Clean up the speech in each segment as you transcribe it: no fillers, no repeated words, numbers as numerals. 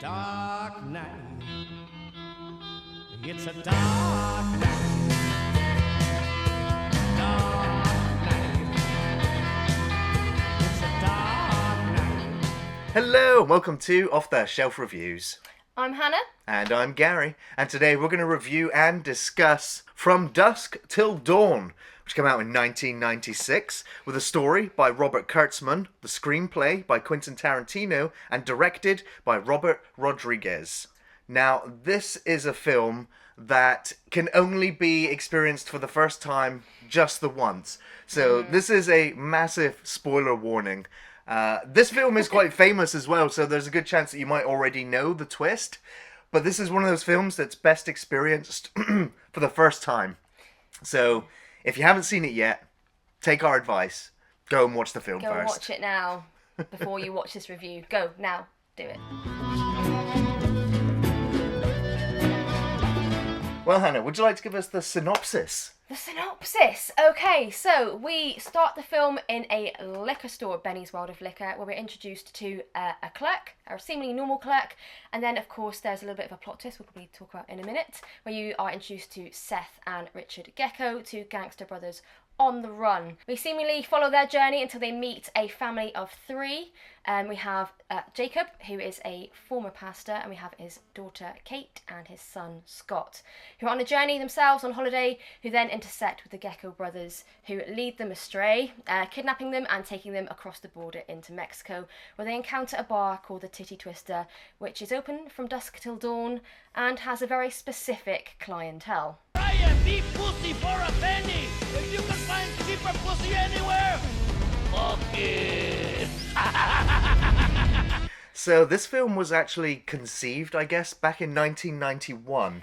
dark night. It's a dark night. Dark night. It's a dark night. Hello, and welcome to Off the Shelf Reviews. I'm Hannah. And I'm Gary. And today we're going to review and discuss From Dusk Till Dawn, which came out in 1996, with a story by Robert Kurtzman, the screenplay by Quentin Tarantino, and directed by Robert Rodriguez. Now, this is a film that can only be experienced for the first time just the once. So this is a massive spoiler warning. This film is quite famous as well, so there's a good chance that you might already know the twist. But this is one of those films that's best experienced for the first time. So, if you haven't seen it yet, take our advice. Go and watch the film Go first. and watch it now, before you watch this review. Go, now. Do it. Well, Hannah, would you like to give us the synopsis? The synopsis. Okay, so we start the film in a liquor store, Benny's World of Liquor, where we're introduced to a clerk, a seemingly normal clerk, and then of course there's a little bit of a plot twist we'll probably talk about in a minute, where you are introduced to Seth and Richard Gecko, two gangster brothers on the run. We seemingly follow their journey until they meet a family of three. We have Jacob, who is a former pastor, and we have his daughter Kate and his son Scott, who are on a journey themselves on holiday, who then intersect with the Gecko brothers, who lead them astray, kidnapping them and taking them across the border into Mexico, where they encounter a bar called the Titty Twister, which is open from dusk till dawn and has a very specific clientele. Try and be pussy for a penny. If you can find cheaper pussy anywhere, fuck it. So, this film was actually conceived, I guess, back in 1991.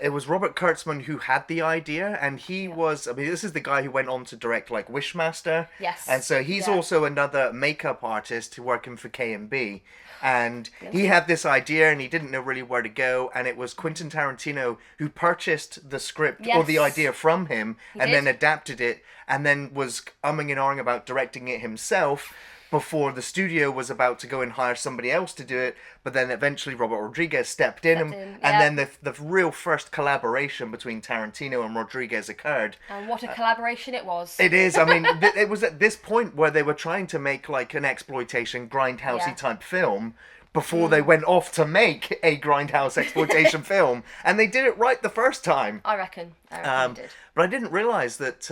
It was Robert Kurtzman who had the idea, and he was, I mean, this is the guy who went on to direct, like, Wishmaster. Yes. And so he's Yeah. also another makeup artist working for K&B. And he had this idea, and he didn't know really where to go, and it was Quentin Tarantino who purchased the script or the Yes. idea from him, and did. then adapted it, and then was umming and ahhing about directing it himself, before the studio was about to go and hire somebody else to do it, but then eventually Robert Rodriguez stepped in, and then the real first collaboration between Tarantino and Rodriguez occurred. And what a collaboration it was. It is, I mean, it was at this point where they were trying to make like an exploitation grindhousey Yeah. type film before they went off to make a grindhouse exploitation film, and they did it right the first time. I reckon they did. But I didn't realise that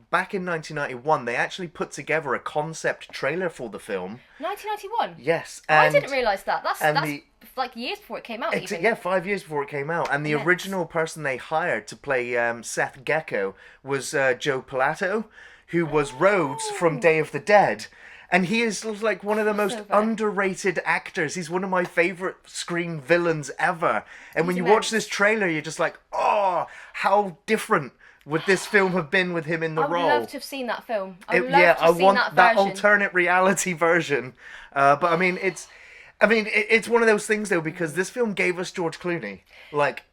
back in 1991 they actually put together a concept trailer for the film. 1991? Yes. Oh, I didn't realise that. That's the- like years before it came out, even. Yeah, 5 years before it came out. And the Yes. original person they hired to play Seth Gecko was Joe Pilato, who was Rhodes from Day of the Dead. And he is like one of the most Crossover. underrated actors. He's one of my favourite screen villains ever. And when He's you watch immense. this trailer, you're just like, oh, how different would this film have been with him in the I would role? love to have seen that film. I would love Yeah, to I have seen want that version. alternate reality version. But I mean, it's one of those things though, because this film gave us George Clooney. Like,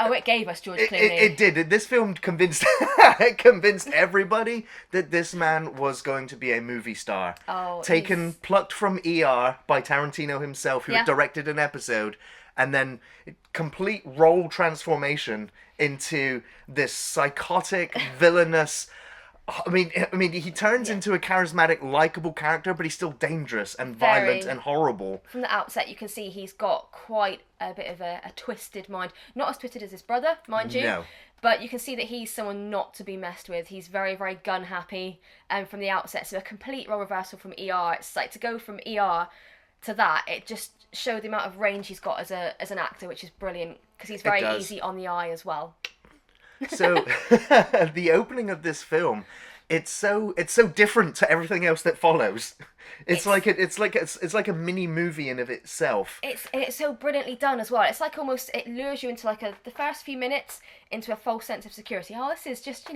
Oh, it gave us George it Clooney. did. This film convinced it convinced everybody that this man was going to be a movie star. Oh, Plucked from ER by Tarantino himself, who had Yeah. directed an episode, and then complete role transformation into this psychotic, villainous. I mean, he turns into a charismatic, likable character, but he's still dangerous and violent Very. and horrible. From the outset, you can see he's got quite a bit of a twisted mind. Not as twisted as his brother, mind you. No. But you can see that he's someone not to be messed with. He's very, very gun happy, from the outset. So a complete role reversal from ER. It's like to go from ER to that. It just showed the amount of range he's got as an actor, which is brilliant because he's very does. easy on the eye as well. So the opening of this film, it's so different to everything else that follows. It's like a mini movie in of itself. It's so brilliantly done as well. It's like almost it lures you into like the first few minutes into a false sense of security. Oh, this is just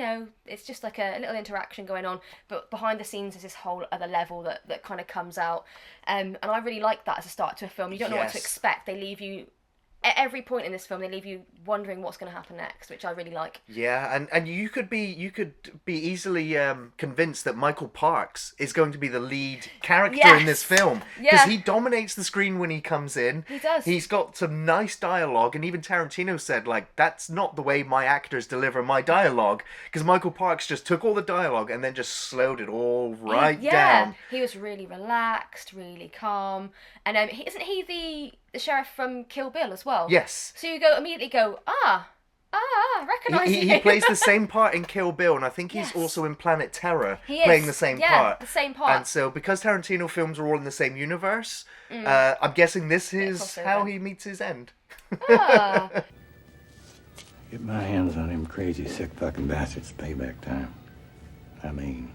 it's just like a little interaction going on, but behind the scenes is this whole other level that kind of comes out. And I really like that as a start to a film. You don't know what to Yes. expect. They leave you at every point in this film, they leave you wondering what's going to happen next, which I really like. Yeah, and you could be easily convinced that Michael Parks is going to be the lead character in this film, because he dominates the screen when he comes in. He does. He's got some nice dialogue, and even Tarantino said, like, that's not the way my actors deliver my dialogue, because Michael Parks just took all the dialogue and then just slowed it all down. He was really relaxed, really calm, and isn't he the sheriff from Kill Bill as well? Yes. So you immediately go, recognise him. He plays the same part in Kill Bill, and I think he's also in Planet Terror playing the same part. The same part. And so, because Tarantino films are all in the same universe, I'm guessing this is how he meets his end. Get my hands on him crazy, sick fucking bastards. Payback time. I mean...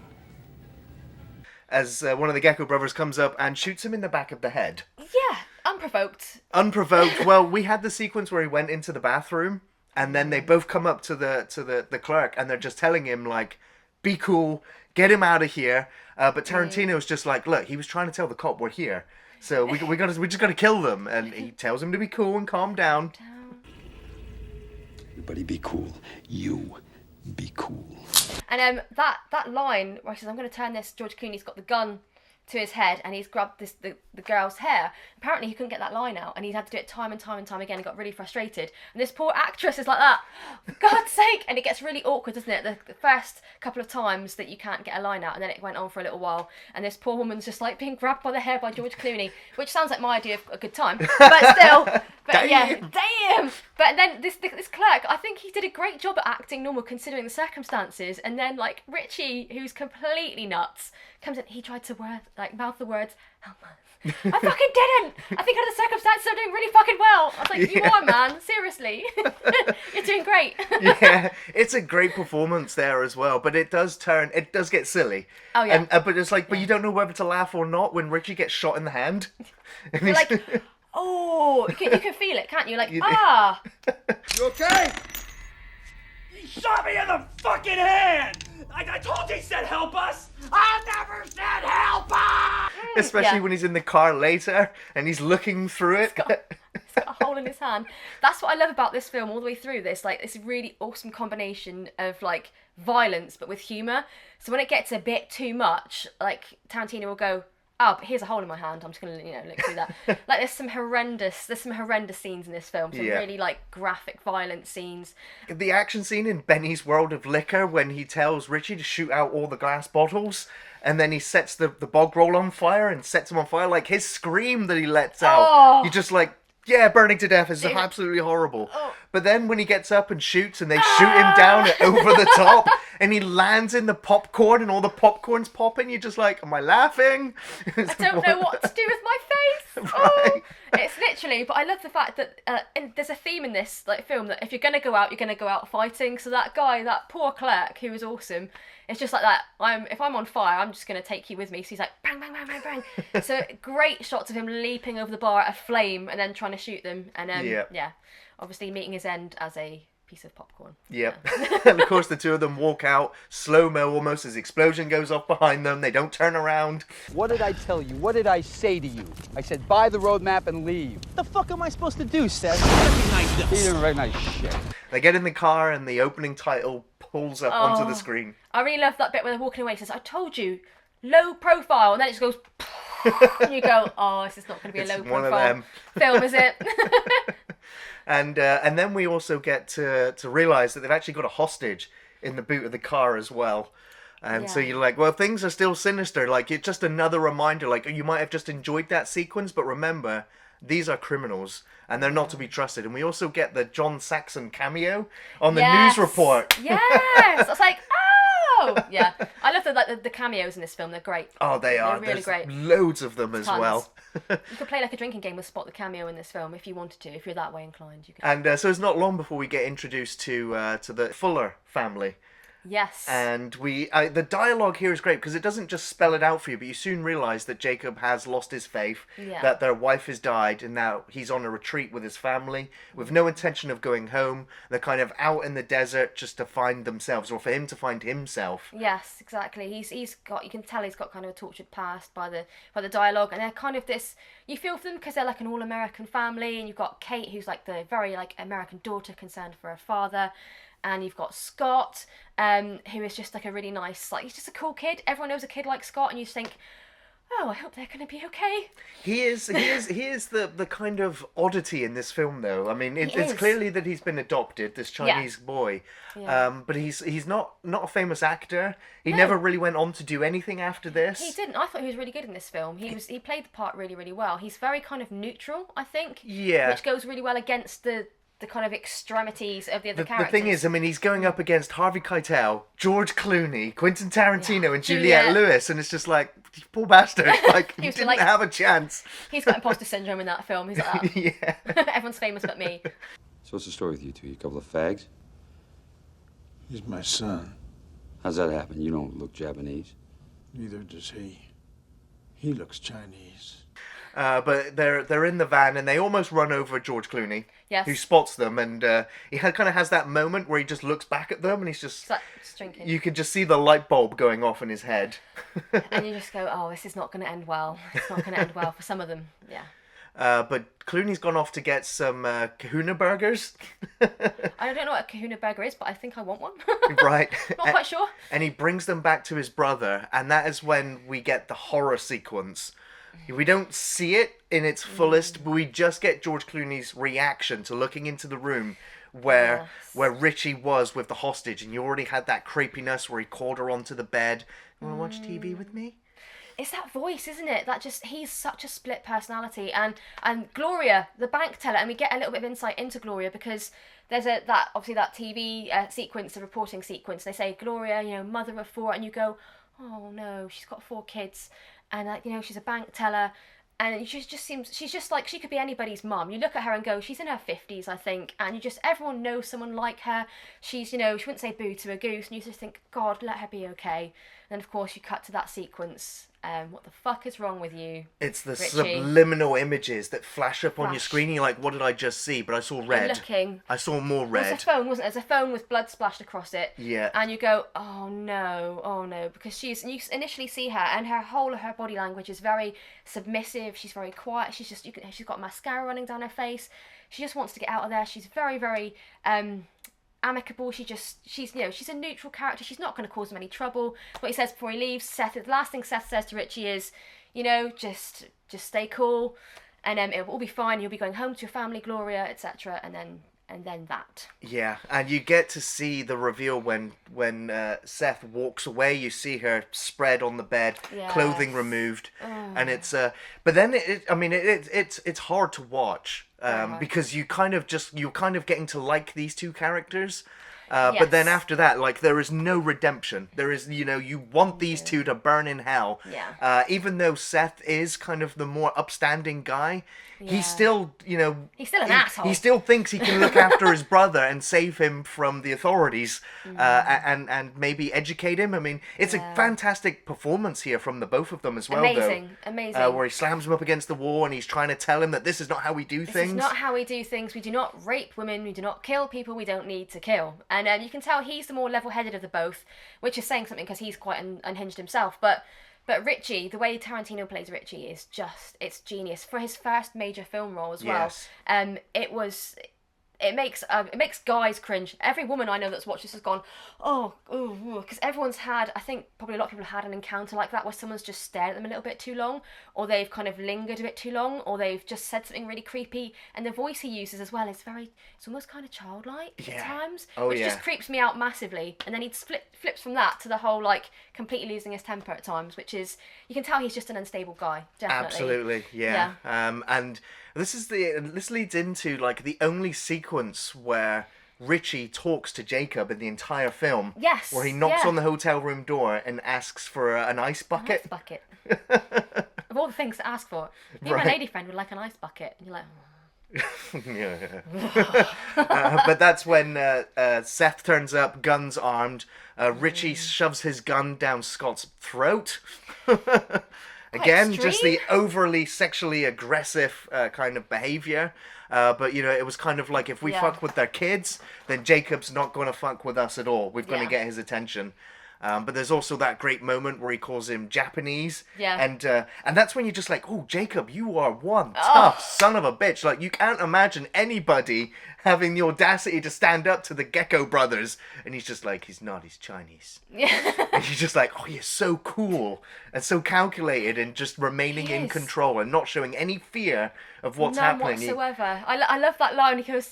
As one of the Gecko brothers comes up and shoots him in the back of the head. Yeah, unprovoked. Unprovoked. Well, we had the sequence where he went into the bathroom, and then they both come up to the clerk, and they're just telling him, like, be cool, get him out of here. But Tarantino's just like, look, he was trying to tell the cop we're here, so we just got to kill them. And he tells him to be cool and calm down. Everybody be cool. You be cool. And that line where he says, I'm going to turn this, George Clooney's got the gun to his head and he's grabbed the girl's hair. Apparently he couldn't get that line out and he's had to do it time and time and time again and got really frustrated. And this poor actress is like that, for God's sake! And it gets really awkward, doesn't it? The first couple of times that you can't get a line out, and then it went on for a little while, and this poor woman's just like being grabbed by the hair by George Clooney, which sounds like my idea of a good time, but still, damn! But then this clerk, I think he did a great job at acting normal considering the circumstances, and then like Richie, who's completely nuts, comes in. He tried to mouth the words, help us. I fucking didn't! I think under the circumstances I'm doing really fucking well. I was like, you are, man, seriously. You're doing great. Yeah, it's a great performance there as well, but it does get silly. Oh yeah. But it's like, but you don't know whether to laugh or not when Richie gets shot in the hand. And You're like, oh, you can feel it, can't you? Like, ah. You okay? He shot me in the fucking hand! I told you he said help us! I never said help us! Especially when he's in the car later and he's looking through it. He's got a hole in his hand. That's what I love about this film all the way through this. Like, it's a really awesome combination of, like, violence but with humour. So when it gets a bit too much, like, Tarantino will go, oh, but here's a hole in my hand. I'm just gonna, look through that. Like, there's some horrendous scenes in this film. Some really like graphic, violent scenes. The action scene in Benny's World of Liquor when he tells Richie to shoot out all the glass bottles, and then he sets the bog roll on fire and sets him on fire. Like his scream that he lets out, you're just like, yeah, burning to death is absolutely horrible. But then when he gets up and shoots and they shoot him down over the top and he lands in the popcorn and all the popcorn's popping, you're just like, am I laughing? I don't know what to do with my face. Right. It's literally, but I love the fact that and there's a theme in this film that if you're going to go out, you're going to go out fighting. So that guy, that poor clerk who was awesome, it's just like that. If I'm on fire, I'm just going to take you with me. So he's like, bang, bang, bang, bang, bang. So great shots of him leaping over the bar at a flame and then trying to shoot them. And obviously meeting his end as a piece of popcorn. Yep. And of course the two of them walk out, slow-mo almost, as the explosion goes off behind them. They don't turn around. What did I tell you? What did I say to you? I said, buy the road map and leave. What the fuck am I supposed to do, Seth? Recognize He this. didn't recognize shit. They get in the car and the opening title pulls up onto the screen. I really love that bit where they're walking away. He says, I told you, low profile. And then it just goes, and you go, oh, this is not going to be a low one of profile them. film, is it? And then we also get to realise that they've actually got a hostage in the boot of the car as well. And so you're like, well, things are still sinister. Like, it's just another reminder. Like, you might have just enjoyed that sequence, but remember, these are criminals, and they're not to be trusted. And we also get the John Saxon cameo on the news report. Yes! I was like, oh! Yeah. I love the cameos in this film. They're great. Oh, they are. They're really There's great. Loads of them as well. You could play like a drinking game with Spot the cameo in this film if you wanted to. If you're that way inclined, you could. And so it's not long before we get introduced to the Fuller family. Yes. And the dialogue here is great because it doesn't just spell it out for you, but you soon realise that Jacob has lost his faith, that their wife has died, and now he's on a retreat with his family with no intention of going home. They're kind of out in the desert just to find themselves, or for him to find himself. Yes, exactly. He's got, you can tell he's got kind of a tortured past by the dialogue, and they're kind of this, you feel for them because they're like an all-American family, and you've got Kate, who's like the very like American daughter concerned for her father. And you've got Scott, who is just like a really nice, like, he's just a cool kid. Everyone knows a kid like Scott, and you just think, oh, I hope they're going to be okay. He is the kind of oddity in this film, though. I mean, it's clearly that he's been adopted, this Chinese boy. Yeah. But he's not a famous actor. He never really went on to do anything after this. He didn't. I thought he was really good in this film. He played the part really, really well. He's very kind of neutral, I think. Yeah. Which goes really well against the kind of extremities of the other characters. The thing is, I mean, he's going up against Harvey Keitel, George Clooney, Quentin Tarantino, and Juliette Lewis, and it's just like, poor bastard, like, he didn't have a chance. He's got imposter syndrome in that film. He's like, yeah. Everyone's famous but me. So what's the story with you two? You a couple of fags? He's my son. How's that happen? You don't look Japanese. Neither does he. He looks Chinese. But they're in the van and they almost run over George Clooney, who spots them, and he kind of has that moment where he just looks back at them and he's just drinking. You could just see the light bulb going off in his head. And you just go, oh, this is not going to end well. It's not going to end well for some of them. Yeah. But Clooney's gone off to get some kahuna burgers. I don't know what a kahuna burger is, but I think I want one. Right. Not quite sure. And he brings them back to his brother, and that is when we get the horror sequence. We don't see it in its fullest, but we just get George Clooney's reaction to looking into the room where Richie was with the hostage, and you already had that creepiness where he called her onto the bed. You want to watch TV with me? It's that voice, isn't it? He's such a split personality, and Gloria, the bank teller, and we get a little bit of insight into Gloria because there's that TV sequence, the reporting sequence. They say Gloria, mother of 4, and you go, oh no, she's got 4 kids, and she's a bank teller, and she just seems, she's just like, she could be anybody's mum. You look at her and go, she's in her 50s, I think, and everyone knows someone like her. She's, she wouldn't say boo to a goose, and you just think, God, let her be okay. And then of course you cut to that sequence. What the fuck is wrong with you? It's the Richie? Subliminal images that flash up on your screen. You're like, what did I just see? But I saw red. I saw more red. It was a phone, wasn't it? It was a phone with blood splashed across it. Yeah. And you go, oh no, because you initially see her, and her whole of her body language is very submissive. She's very quiet. She's got mascara running down her face. She just wants to get out of there. She's very, very amicable. She's a neutral character. She's not going to cause him any trouble. What he says before he leaves, the last thing Seth says to Richie is, just stay cool, and it will all be fine. You'll be going home to your family, Gloria, etc. And then that. Yeah, and you get to see the reveal when Seth walks away. You see her spread on the bed, clothing removed, and it's but then it's hard to watch because you're kind of getting to like these two characters. But then after that, like, there is no redemption. There is, you want these two to burn in hell. Yeah. Even though Seth is kind of the more upstanding guy, he's still, he's still an asshole. He still thinks he can look after his brother and save him from the authorities, and maybe educate him. I mean, it's a fantastic performance here from the both of them as well. Amazing. Where he slams him up against the wall and he's trying to tell him that this is not how we do things. This is not how we do things. We do not rape women. We do not kill people we don't need to kill. And you can tell he's the more level-headed of the both, which is saying something because he's quite unhinged himself. But Richie, the way Tarantino plays Richie is it's genius for his first major film role as well. Yes. It makes guys cringe. Every woman I know that's watched this has gone, because everyone's had, I think probably a lot of people have had an encounter like that where someone's just stared at them a little bit too long, or they've kind of lingered a bit too long, or they've just said something really creepy, and the voice he uses as well is it's almost kind of childlike at times, which just creeps me out massively. And then he flips from that to the whole like completely losing his temper at times, which is, you can tell he's just an unstable guy. Definitely. Absolutely, yeah. And this leads into like the only sequence where Richie talks to Jacob in the entire film. Yes. Where he knocks on the hotel room door and asks for an ice bucket. An ice bucket. Of all the things to ask for, me and my lady friend would like an ice bucket. And you're like, Yeah. But that's when Seth turns up, guns armed. Richie shoves his gun down Scott's throat. Again, just the overly sexually aggressive kind of behavior. But, you know, it was kind of like, if we fuck with their kids, then Jacob's not going to fuck with us at all. We're going to get his attention. But there's also that great moment where he calls him Japanese. Yeah. And that's when you're just like, oh, Jacob, you are one tough son of a bitch. Like, you can't imagine anybody having the audacity to stand up to the Gecko brothers. And he's just like, he's not, he's Chinese. Yeah. And you're just like, oh, you're so cool and so calculated and just remaining in control and not showing any fear of what's happening. None whatsoever. I love that line. He goes,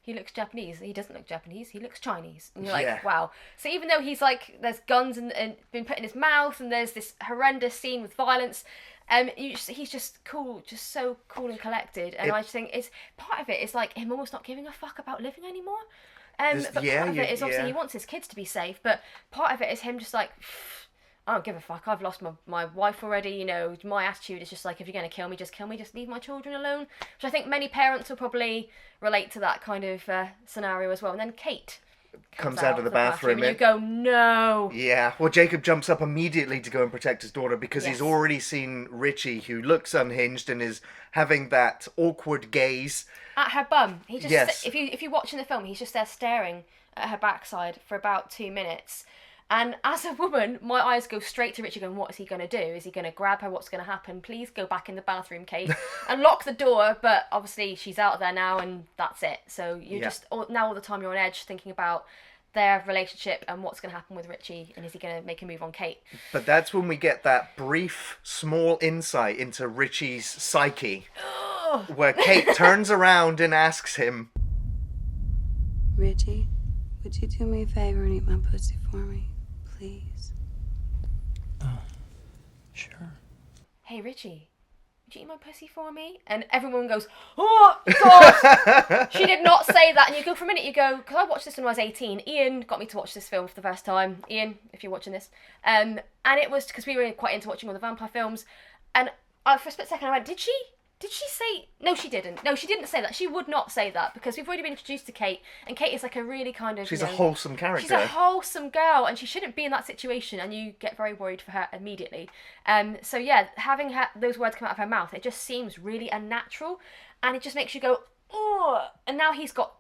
he looks Japanese. He doesn't look Japanese. He looks Chinese. And you're like, wow. So even though he's like, there's guns and been put in his mouth and there's this horrendous scene with violence, he's just cool, just so cool and collected. And I just think it's part of it is like him almost not giving a fuck about living anymore. But part of it is obviously he wants his kids to be safe, but part of it is him just like, I don't give a fuck, I've lost my wife already, you know, my attitude is just like, if you're going to kill me, just leave my children alone, which I think many parents will probably relate to that kind of scenario as well. And then Kate comes out of the bathroom and you go, no. Yeah, well, Jacob jumps up immediately to go and protect his daughter because he's already seen Richie, who looks unhinged and is having that awkward gaze at her bum. He just if you watch in the film, he's just there staring at her backside for about 2 minutes. And as a woman, my eyes go straight to Richie going, what is he going to do? Is he going to grab her? What's going to happen? Please go back in the bathroom, Kate, and lock the door. But obviously she's out there now and that's it. So you're just, now all the time you're on edge thinking about their relationship and what's going to happen with Richie and is he going to make a move on Kate? But that's when we get that brief, small insight into Richie's psyche, where Kate turns around and asks him, Richie, would you do me a favor and eat my pussy for me? Please. Sure. Hey, Richie, would you eat my pussy for me? And everyone goes, oh, God! She did not say that. And you go for a minute, you go, because I watched this when I was 18. Ian got me to watch this film for the first time. Ian, if you're watching this. And it was because we were quite into watching all the vampire films. And for a split second, I went, did she say... No, she didn't. No, she didn't say that. She would not say that because we've already been introduced to Kate, and Kate is like a really kind of... She's a wholesome character. She's a wholesome girl, and she shouldn't be in that situation, and you get very worried for her immediately. So yeah, having those words come out of her mouth, it just seems really unnatural, and it just makes you go, oh! And now he's got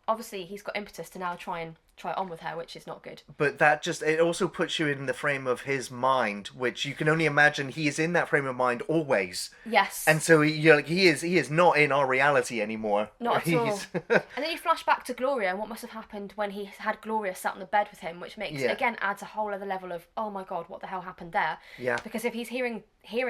impetus to now try it on with her, which is not good. But that it also puts you in the frame of his mind, which you can only imagine he is in that frame of mind always. Yes. And so he is not in our reality anymore. Not at all. And then you flash back to Gloria and what must have happened when he had Gloria sat on the bed with him, which makes again adds a whole other level of, oh my God, what the hell happened there? Yeah. Because if he's hearing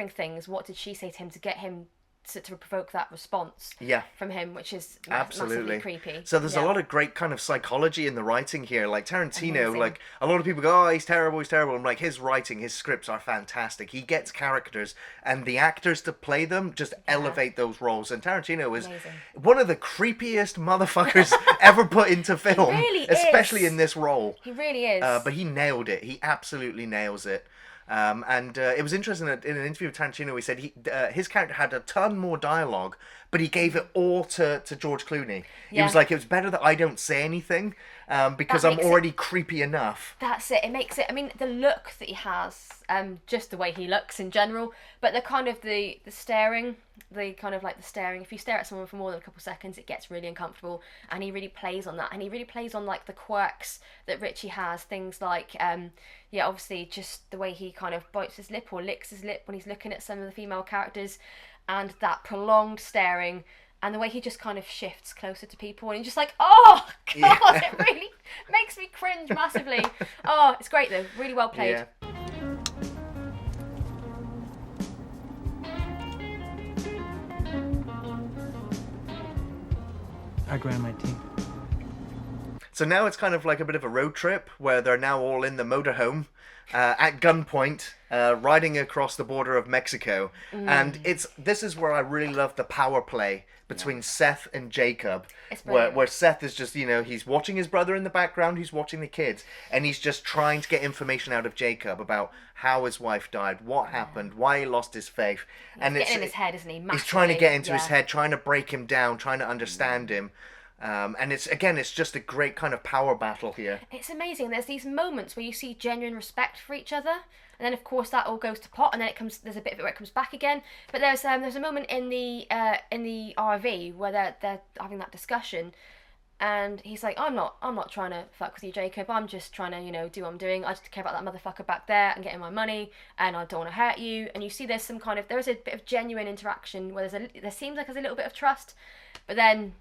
things, what did she say to him to get him to provoke that response from him, which is massively creepy. So there's a lot of great kind of psychology in the writing here. Like Tarantino, like a lot of people go, oh, he's terrible. I'm like, his writing, his scripts are fantastic. He gets characters and the actors to play them just elevate those roles. And Tarantino is one of the creepiest motherfuckers ever put into film, especially in this role. He really is. But he nailed it. He absolutely nails it. And it was interesting that in an interview with Tarantino, he said his character had a ton more dialogue, but he gave it all to George Clooney. He was like, it was better that I don't say anything because I'm already creepy enough. That's it. It makes it, I mean, the look that he has, just the way he looks in general, but the kind of the staring, if you stare at someone for more than a couple of seconds, it gets really uncomfortable, and he really plays on that, and he really plays on like the quirks that Richie has, things like obviously just the way he kind of bites his lip or licks his lip when he's looking at some of the female characters, and that prolonged staring, and the way he just kind of shifts closer to people, and you're just like, oh God, it really makes me cringe massively. Oh, it's great though, really well played. Yeah. I grind my teeth. So now it's kind of like a bit of a road trip where they're now all in the motorhome at gunpoint, riding across the border of Mexico. And this is where I really love the power play between Seth and Jacob, where Seth is just, he's watching his brother in the background, he's watching the kids, and he's just trying to get information out of Jacob about how his wife died, what happened, why he lost his faith. He's getting in his head, isn't he? Massively. He's trying to get into his head, trying to break him down, trying to understand him. And it's just a great kind of power battle here. It's amazing. There's these moments where you see genuine respect for each other, and then of course that all goes to pot, and then there's a bit of it where it comes back again. But there's a moment in the RV where they're having that discussion, and he's like, I'm not trying to fuck with you, Jacob. I'm just trying to do what I'm doing. I just care about that motherfucker back there and getting my money, and I don't want to hurt you. And you see there's a bit of genuine interaction where there seems like there's a little bit of trust, but then,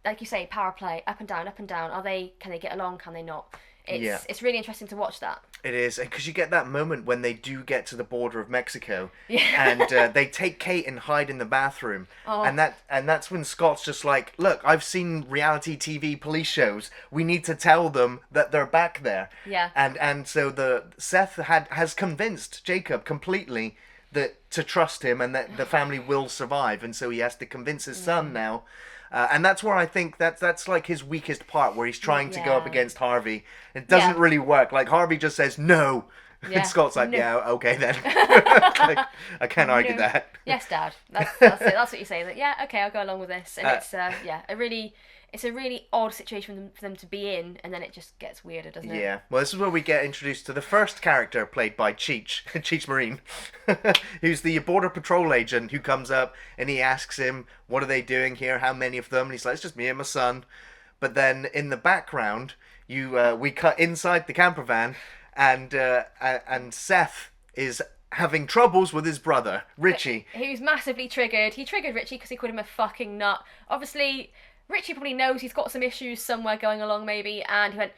like you say, power play, up and down, up and down. Can they get along? Can they not? It's really interesting to watch that. It is, because you get that moment when they do get to the border of Mexico, and they take Kate and hide in the bathroom, and that's when Scott's just like, look, I've seen reality TV police shows. We need to tell them that they're back there. Yeah. And so Seth has convinced Jacob completely that to trust him and that the family will survive, and so he has to convince his son now. And that's where I think that's like his weakest part, where he's trying to go up against Harvey. It doesn't really work. Like, Harvey just says no. And Scott's like, yeah, okay then. Like, I can't argue that. Yes, Dad. That's it. That's what you say. Like, yeah, okay, I'll go along with this. And it's a really odd situation for them to be in, and then it just gets weirder, doesn't it? Yeah. Well, this is where we get introduced to the first character played by Cheech Marine, who's the border patrol agent who comes up and he asks him, what are they doing here? How many of them? And he's like, it's just me and my son. But then in the background, we cut inside the camper van, and Seth is having troubles with his brother, Richie. He was massively triggered. He triggered Richie because he called him a fucking nut. Obviously, Richie probably knows he's got some issues somewhere going along, maybe, and he went,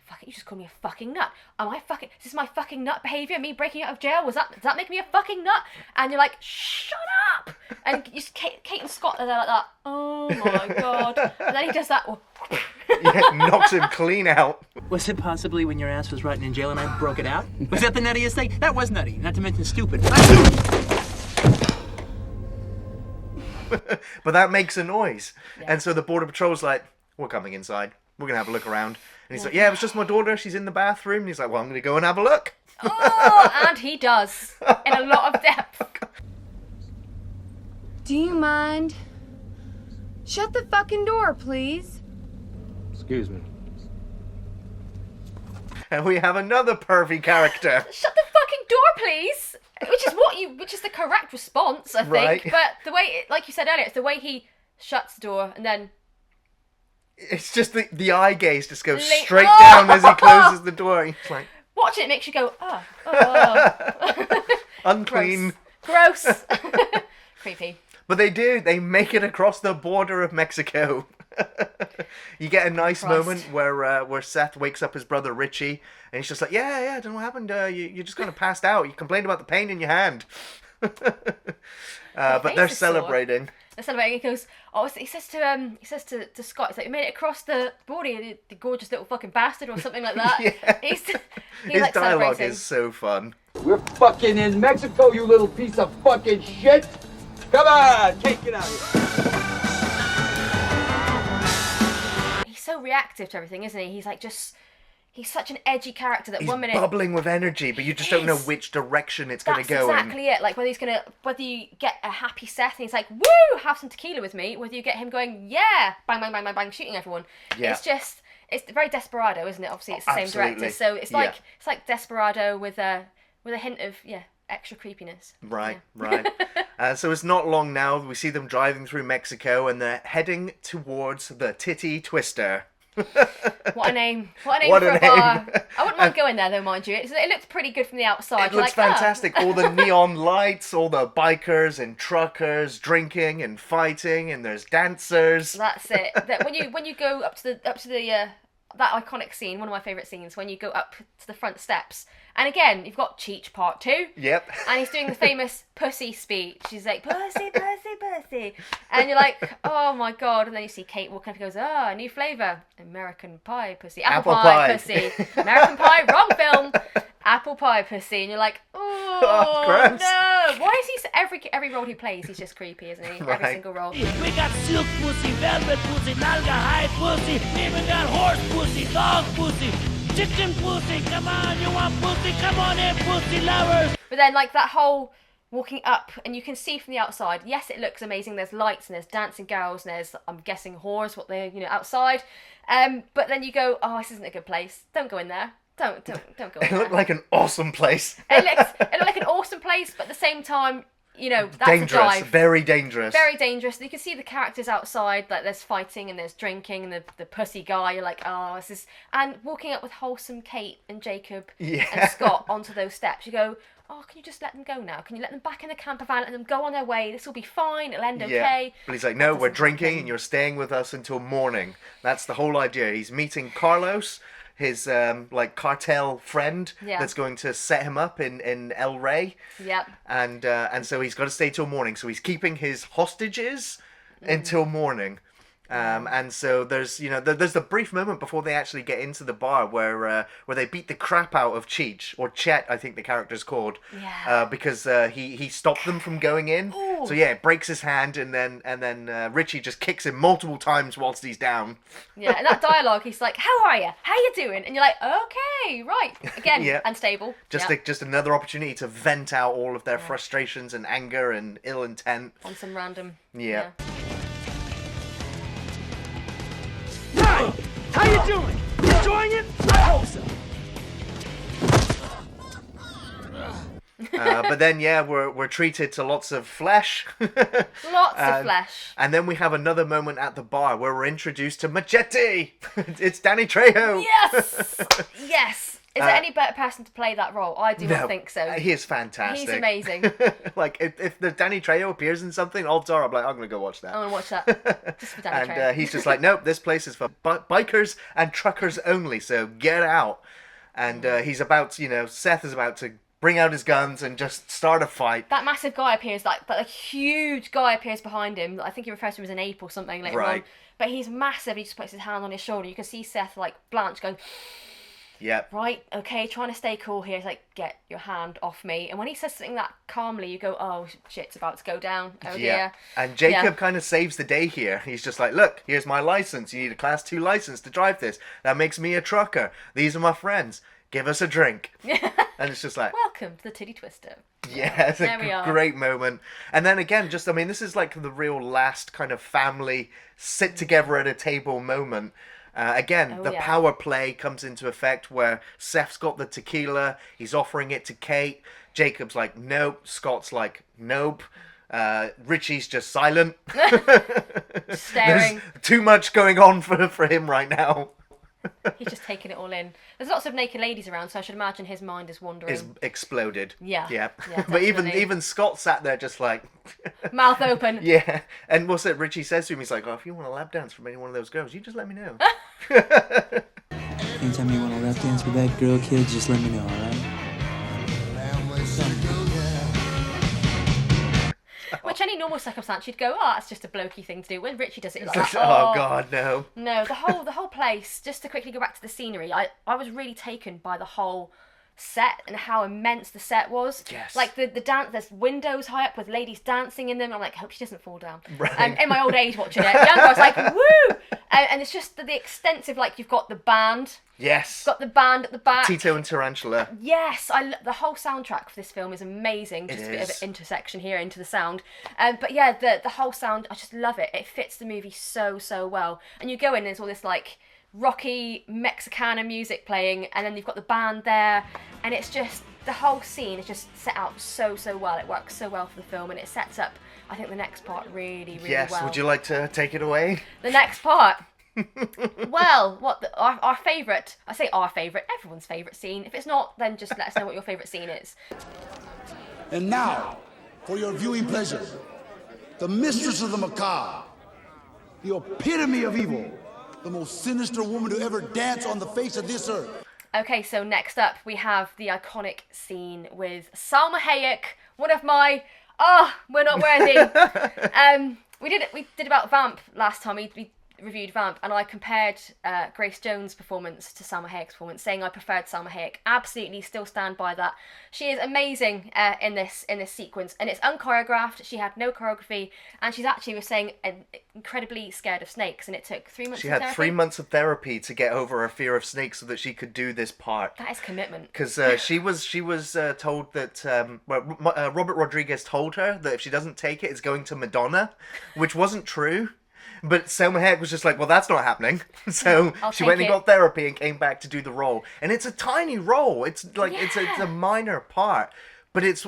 fuck it, you just called me a fucking nut. Is this my fucking nut behaviour? Me breaking out of jail? Does that make me a fucking nut? And you're like, shut up! And Kate and Scott are there like that. Oh my god. And then he does that. Knocks him clean out. Was it possibly when your ass was rotting in jail and I broke it out? Was that the nuttiest thing? That was nutty, not to mention stupid. But that makes a noise. And so the border patrol's like, we're coming inside. We're going to have a look around. And he's like, yeah, it was just my daughter. She's in the bathroom. And he's like, well, I'm going to go and have a look. And he does. In a lot of depth. Do you mind? Shut the fucking door, please. Excuse me. And we have another pervy character. Shut the fucking door, please. Which is the correct response, I think. Right. But the way, like you said earlier, it's the way he shuts the door and then... It's just the eye gaze just goes straight down as he closes the door. He's like... Watching it makes you go, oh. Unclean. Gross. Creepy. But they make it across the border of Mexico. You get a nice moment where Seth wakes up his brother Richie, and he's just like, yeah, I don't know what happened. You just kind of passed out. You complained about the pain in your hand. But they're celebrating. They're celebrating. He goes, he says to Scott, he's like, you made it across the border, you the gorgeous little fucking bastard, or something like that. His like dialogue is so fun. We're fucking in Mexico, you little piece of fucking shit! Come on, take it out here. He's so reactive to everything, isn't he? He's like he's such an edgy character that He's 1 minute bubbling with energy, but you just don't know which direction it's going to go That's exactly it. Like whether you get a happy Seth and he's like, woo, have some tequila with me, whether you get him going, yeah, bang, bang, bang, bang, bang, shooting everyone. Yeah. It's very Desperado, isn't it? Obviously, it's the same director, so it's like Desperado with a hint of extra creepiness. Right. So it's not long now. We see them driving through Mexico, and they're heading towards the Titty Twister. What a name for a bar. I wouldn't mind going there though, mind you. It looks pretty good from the outside. It looks fantastic. All the neon lights, all the bikers and truckers drinking and fighting, and there's dancers. That's it. That when you go up to the that iconic scene, one of my favourite scenes, when you go up to the front steps. And again, you've got Cheech Part 2. Yep. And he's doing the famous pussy speech. He's like, pussy, pussy, pussy. And you're like, oh my God. And then you see Kate walking up and goes, a new flavour. American pie pussy. Apple pie pussy. American pie, wrong film. Apple pie pussy. And you're like, oh, gross. no. Why is he, every role he plays, he's just creepy, isn't he? Right. Every single role. We got silk pussy, velvet pussy, nalga hide pussy, we even got horse pussy, dog pussy, chicken pussy, come on, you want pussy, come on in, pussy lovers. But then, like, that whole walking up, and you can see from the outside, yes, it looks amazing, there's lights, and there's dancing girls, and there's, I'm guessing, whores, what they're, outside. But then you go, oh, this isn't a good place. Don't go in there. Don't go in there. It looked like an awesome place. It looked like an awesome place, but at the same time, that's dangerous, a dive. very dangerous. Very dangerous. You can see the characters outside, like there's fighting and there's drinking, and the pussy guy, you're like, oh, this is... And walking up with wholesome Kate and Jacob and Scott onto those steps, you go, oh, can you just let them go now? Can you let them back in the camper van, let them go on their way? This will be fine, it'll end okay. But he's like, no, we're drinking and you're staying with us until morning. That's the whole idea. He's meeting Carlos, his cartel friend that's going to set him up in El Rey. Yep. And so he's got to stay till morning. So he's keeping his hostages until morning. And so there's there's the brief moment before they actually get into the bar where they beat the crap out of Cheech, or Chet, I think the character's called, because he stopped them from going in. Ooh. So yeah, it breaks his hand, and then Richie just kicks him multiple times whilst he's down. Yeah, and that dialogue, he's like, how are you? How you doing? And you're like, okay, right. Again, unstable. Just another opportunity to vent out all of their frustrations and anger and ill intent on some random. Yeah. Hi! How you doing? You enjoying it? I hope so. But then, we're treated to lots of flesh. Lots of flesh. And then we have another moment at the bar where we're introduced to Machete. It's Danny Trejo. Yes! Yes! Is there any better person to play that role? I do not think so. He is fantastic. He's amazing. Like, if the Danny Trejo appears in something, odds are I'm going to go watch that. I want to watch that. Just for Danny Trejo. And he's just like, nope, this place is for bikers and truckers only, so get out. And he's about, Seth is about to bring out his guns and just start a fight. That massive guy appears, that huge guy appears behind him. I think he refers to him as an ape or something later on. But he's massive. He just puts his hand on his shoulder. You can see Seth, blanch, going... Yep. Right, okay, trying to stay cool here. He's like, get your hand off me. And when he says something that calmly, you go, oh, shit's about to go down. Oh, dear. And Jacob kind of saves the day here. He's just like, look, here's my license. You need a Class 2 license to drive this. That makes me a trucker. These are my friends. Give us a drink. And it's just like... Welcome to the Titty Twister. Yeah, it's a great moment. And then again, this is like the real last kind of family sit together at a table moment. The power play comes into effect where Seth's got the tequila, he's offering it to Kate, Jacob's like, nope, Scott's like, nope, Richie's just silent. Staring. There's too much going on for him right now. He's just taking it all in. There's lots of naked ladies around, so I should imagine his mind is wandering. Is exploded. Yeah. But even Scott sat there just like... mouth open. Yeah. And what's it Richie says to him? He's like, oh, if you want a lap dance from any one of those girls, you just let me know. Anytime you want a lap dance with that girl, kid, just let me know, alright? Which any normal circumstance you'd go, oh, that's just a blokey thing to do. When Richie does it, it's like, oh God, no. No, the whole place. Just to quickly go back to the scenery, I was really taken by the whole set and how immense the set was. Yes. Like the dance, there's windows high up with ladies dancing in them. I'm like, hope she doesn't fall down. Right. In my old age watching it, younger, I was like, woo! And it's just the extensive, you've got the band. Yes. Got the band at the back. Tito and Tarantula. Yes, the whole soundtrack for this film is amazing. Just a bit of an intersection here into the sound. But yeah, the whole sound, I just love it. It fits the movie so well. And you go in, there's all this rocky Mexicana music playing, and then you've got the band there, and it's just, the whole scene is just set out so well. It works so well for the film, and it sets up, I think, the next part really well. Yes, would you like to take it away? The next part. Well, our favourite, I say our favourite, everyone's favourite scene. If it's not, then just let us know what your favourite scene is. And now, for your viewing pleasure, the mistress of the macabre, the epitome of evil, the most sinister woman to ever dance on the face of this earth. Okay, so next up we have the iconic scene with Salma Hayek, one of my we're not worthy. We did about Vamp last time. We reviewed Vamp, and I compared Grace Jones' performance to Salma Hayek's performance, saying I preferred Salma Hayek. Absolutely, still stand by that. She is amazing in this sequence, and it's unchoreographed. She had no choreography, and she's actually was saying incredibly scared of snakes, and it took 3 months. She had 3 months of therapy to get over her fear of snakes, so that she could do this part. That is commitment. Because she was told that Robert Rodriguez told her that if she doesn't take it, it's going to Madonna, which wasn't true. But Salma Hayek was just like, well, that's not happening. So she went and got therapy and came back to do the role. And it's a tiny role. It's like it's a minor part. But it's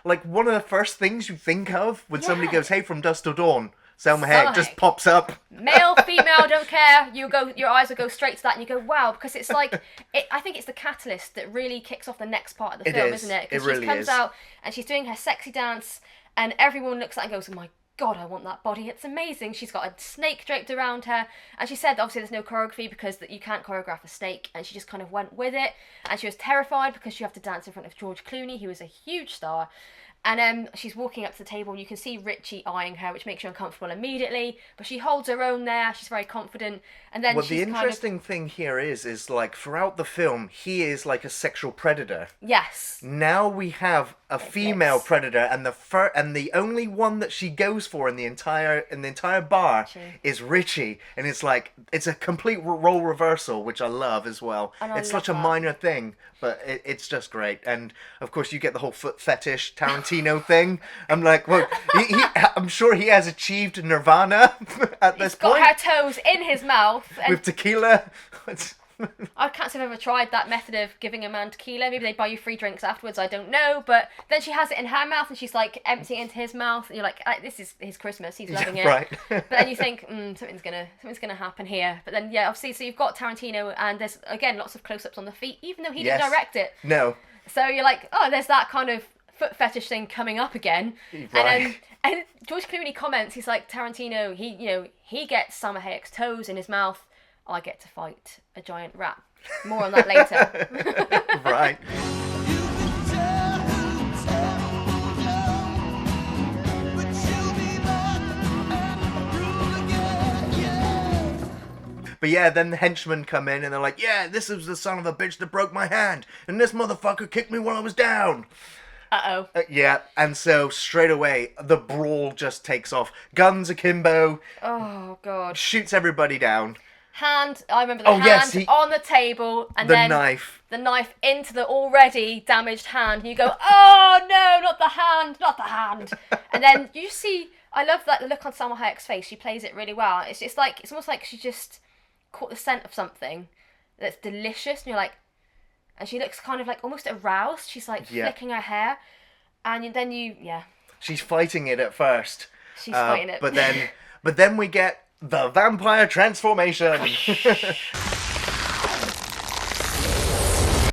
like one of the first things you think of when somebody goes, hey, from Dusk Till Dawn. Salma Hayek just pops up. Male, female, don't care. Your eyes will go straight to that, and you go, wow, because it's like, I think it's the catalyst that really kicks off the next part of the film, isn't it? Because she comes out and she's doing her sexy dance, and everyone looks at her and goes, oh my God, I want that body. It's amazing. She's got a snake draped around her, and she said obviously there's no choreography because you can't choreograph a snake, and she just kind of went with it. And she was terrified because you have to dance in front of George Clooney, who is a huge star. And she's walking up to the table, and you can see Richie eyeing her, which makes you uncomfortable immediately. But she holds her own there. She's very confident. And then the interesting thing here is like throughout the film, he is like a sexual predator. Yes. Now we have a female predator, and the only one that she goes for in the entire bar is Richie, and it's like it's a complete role reversal, which I love as well. It's such a minor thing, but it's just great. And of course, you get the whole foot fetish Tarantino thing. I'm like, well, I'm sure he has achieved nirvana at this point. He's got her toes in his mouth with tequila. I can't say I've ever tried that method of giving a man tequila. Maybe they buy you free drinks afterwards, I don't know. But then she has it in her mouth, and she's like emptying it into his mouth, and you're like, this is his Christmas, he's loving it. Right. But then you think, something's gonna happen here. But then obviously, so you've got Tarantino, and there's again lots of close-ups on the feet, even though he didn't direct it. No. So you're like, there's that kind of foot fetish thing coming up again. Right. And George Clooney comments, he's like, Tarantino, he gets Salma Hayek's toes in his mouth. I get to fight a giant rat. More on that later. Right. But yeah, then the henchmen come in and they're like, yeah, this is the son of a bitch that broke my hand, and this motherfucker kicked me while I was down. Uh-oh. Yeah, and so straight away, the brawl just takes off. Guns akimbo. Oh, God. Shoots everybody down. Hand, I remember the hand on the table, and then the knife into the already damaged hand, and you go, oh no, not the hand. And then you see, I love that the look on Salma Hayek's face. She plays it really well. It's almost like she just caught the scent of something that's delicious, and you're like, and she looks kind of like almost aroused. She's like flicking her hair, and then she's fighting it at first. She's fighting it, but then we get the vampire transformation.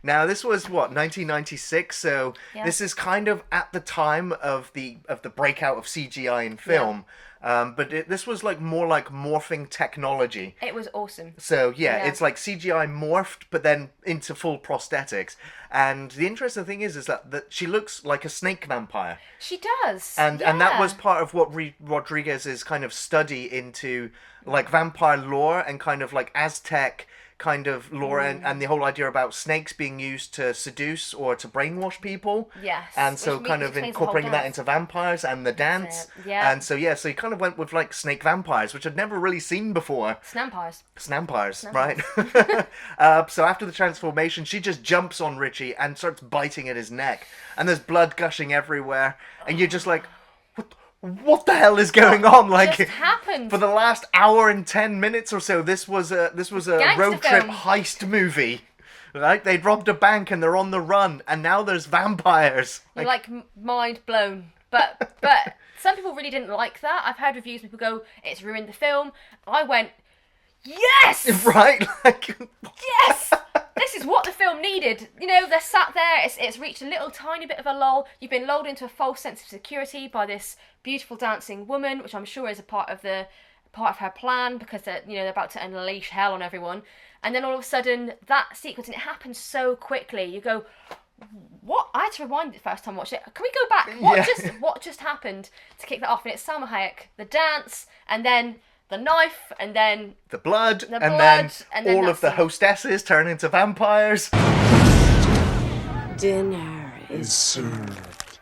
Now this was 1996, so this is kind of at the time of the breakout of CGI in film. But this was more like morphing technology. It was awesome. So it's like CGI morphed, but then into full prosthetics. And the interesting thing is that she looks like a snake vampire. She does. And that was part of what Rodriguez's kind of study into like vampire lore and kind of like Aztec kind of lore and the whole idea about snakes being used to seduce or to brainwash people. Yes. And so kind of incorporating that into vampires and the dance. Yeah. And so he kind of went with like snake vampires, which I'd never really seen before. Snampires, right? So after the transformation, she just jumps on Richie and starts biting at his neck. And there's blood gushing everywhere. And you're just like, what the hell is going on? Like, just happened? For the last hour and 10 minutes or so, this was a road trip heist movie. Right? They'd robbed a bank and they're on the run, and now there's vampires. You're like mind blown. But some people really didn't like that. I've heard reviews, people go, it's ruined the film. I went, yes! Right? Yes! This is what the film needed. They're sat there, it's reached a little tiny bit of a lull. You've been lulled into a false sense of security by this beautiful dancing woman, which I'm sure is a part of part of her plan because they're about to unleash hell on everyone. And then all of a sudden, that sequence, and it happens so quickly. You go, what? I had to rewind it the first time I watched it. Can we go back? What just happened to kick that off? And it's Salma Hayek, the dance, and then the knife, and then the blood, and then all of the hostesses turn into vampires. Dinner is served.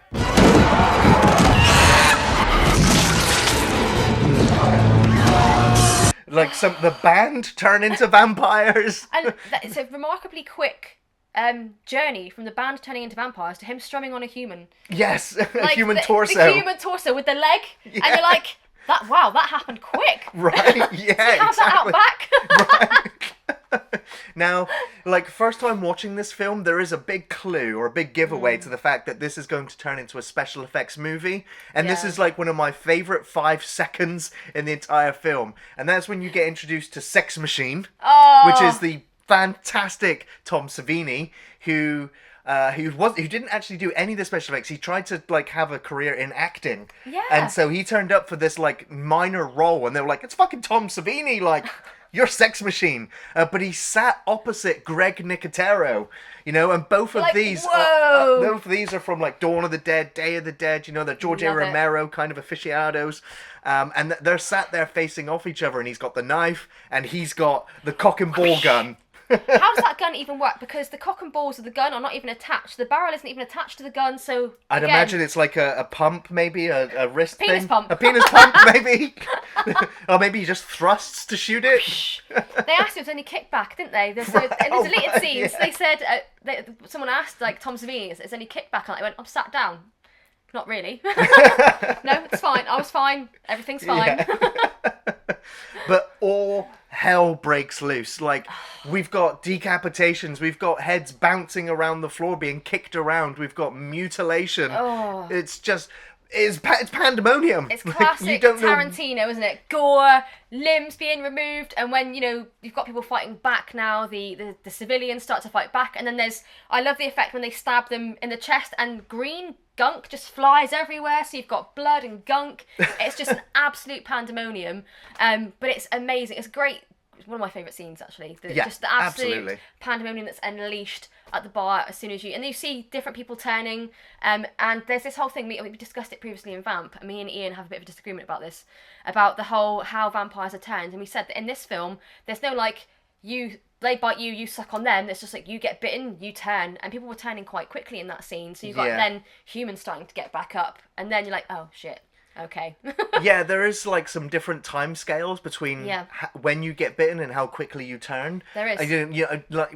Like the band turn into vampires. And it's a remarkably quick journey from the band turning into vampires to him strumming on a human. Yes, a human torso. The human torso with the leg. Yeah. And you're like, that happened quick. Right, yeah, Do you have that out back? Right. Now, like, first time watching this film, there is a big clue or a big giveaway to the fact that this is going to turn into a special effects movie. And this is like one of my favourite 5 seconds in the entire film. And that's when you get introduced to Sex Machine, which is the fantastic Tom Savini, who didn't actually do any of the special effects. He tried to like have a career in acting. Yeah. And so he turned up for this like minor role, and they were like, it's fucking Tom Savini, like, you're Sex Machine. But he sat opposite Greg Nicotero, and both of these are from like Dawn of the Dead, Day of the Dead, the George A. Romero kind of aficionados. And they're sat there facing off each other, and he's got the knife and he's got the cock and ball gun. How does that gun even work? Because the cock and balls of the gun are not even attached. The barrel isn't even attached to the gun, so I'd imagine it's like a pump, maybe a wrist penis thing. pump. A penis pump, maybe. Or maybe he just thrusts to shoot it. They asked if there's any kickback, didn't they? In the deleted scenes, they said someone asked like Tom Savini, "Is there any kickback?" And I went, "I'm sat down." Not really. No, it's fine. I was fine. Everything's fine. Yeah. But all hell breaks loose. Like, we've got decapitations, we've got heads bouncing around the floor, being kicked around, we've got mutilation. Oh. It's just... It's pandemonium. It's classic Tarantino, isn't it? Gore, limbs being removed, and when, you've got people fighting back now, the civilians start to fight back, and then I love the effect when they stab them in the chest, and green gunk just flies everywhere, so you've got blood and gunk. It's just an absolute pandemonium, but it's amazing. It's great. It's one of my favourite scenes, actually. Just the absolute pandemonium that's unleashed at the bar as soon as and you see different people turning, and there's this whole thing, we discussed it previously in Vamp, and me and Ian have a bit of a disagreement about this, about the whole how vampires are turned, and we said that in this film, there's no like, they bite you, you suck on them, it's just like you get bitten, you turn, and people were turning quite quickly in that scene, so you've got then humans starting to get back up, and then you're like, oh shit. Okay. Yeah, there is like some different time scales between when you get bitten and how quickly you turn. There is.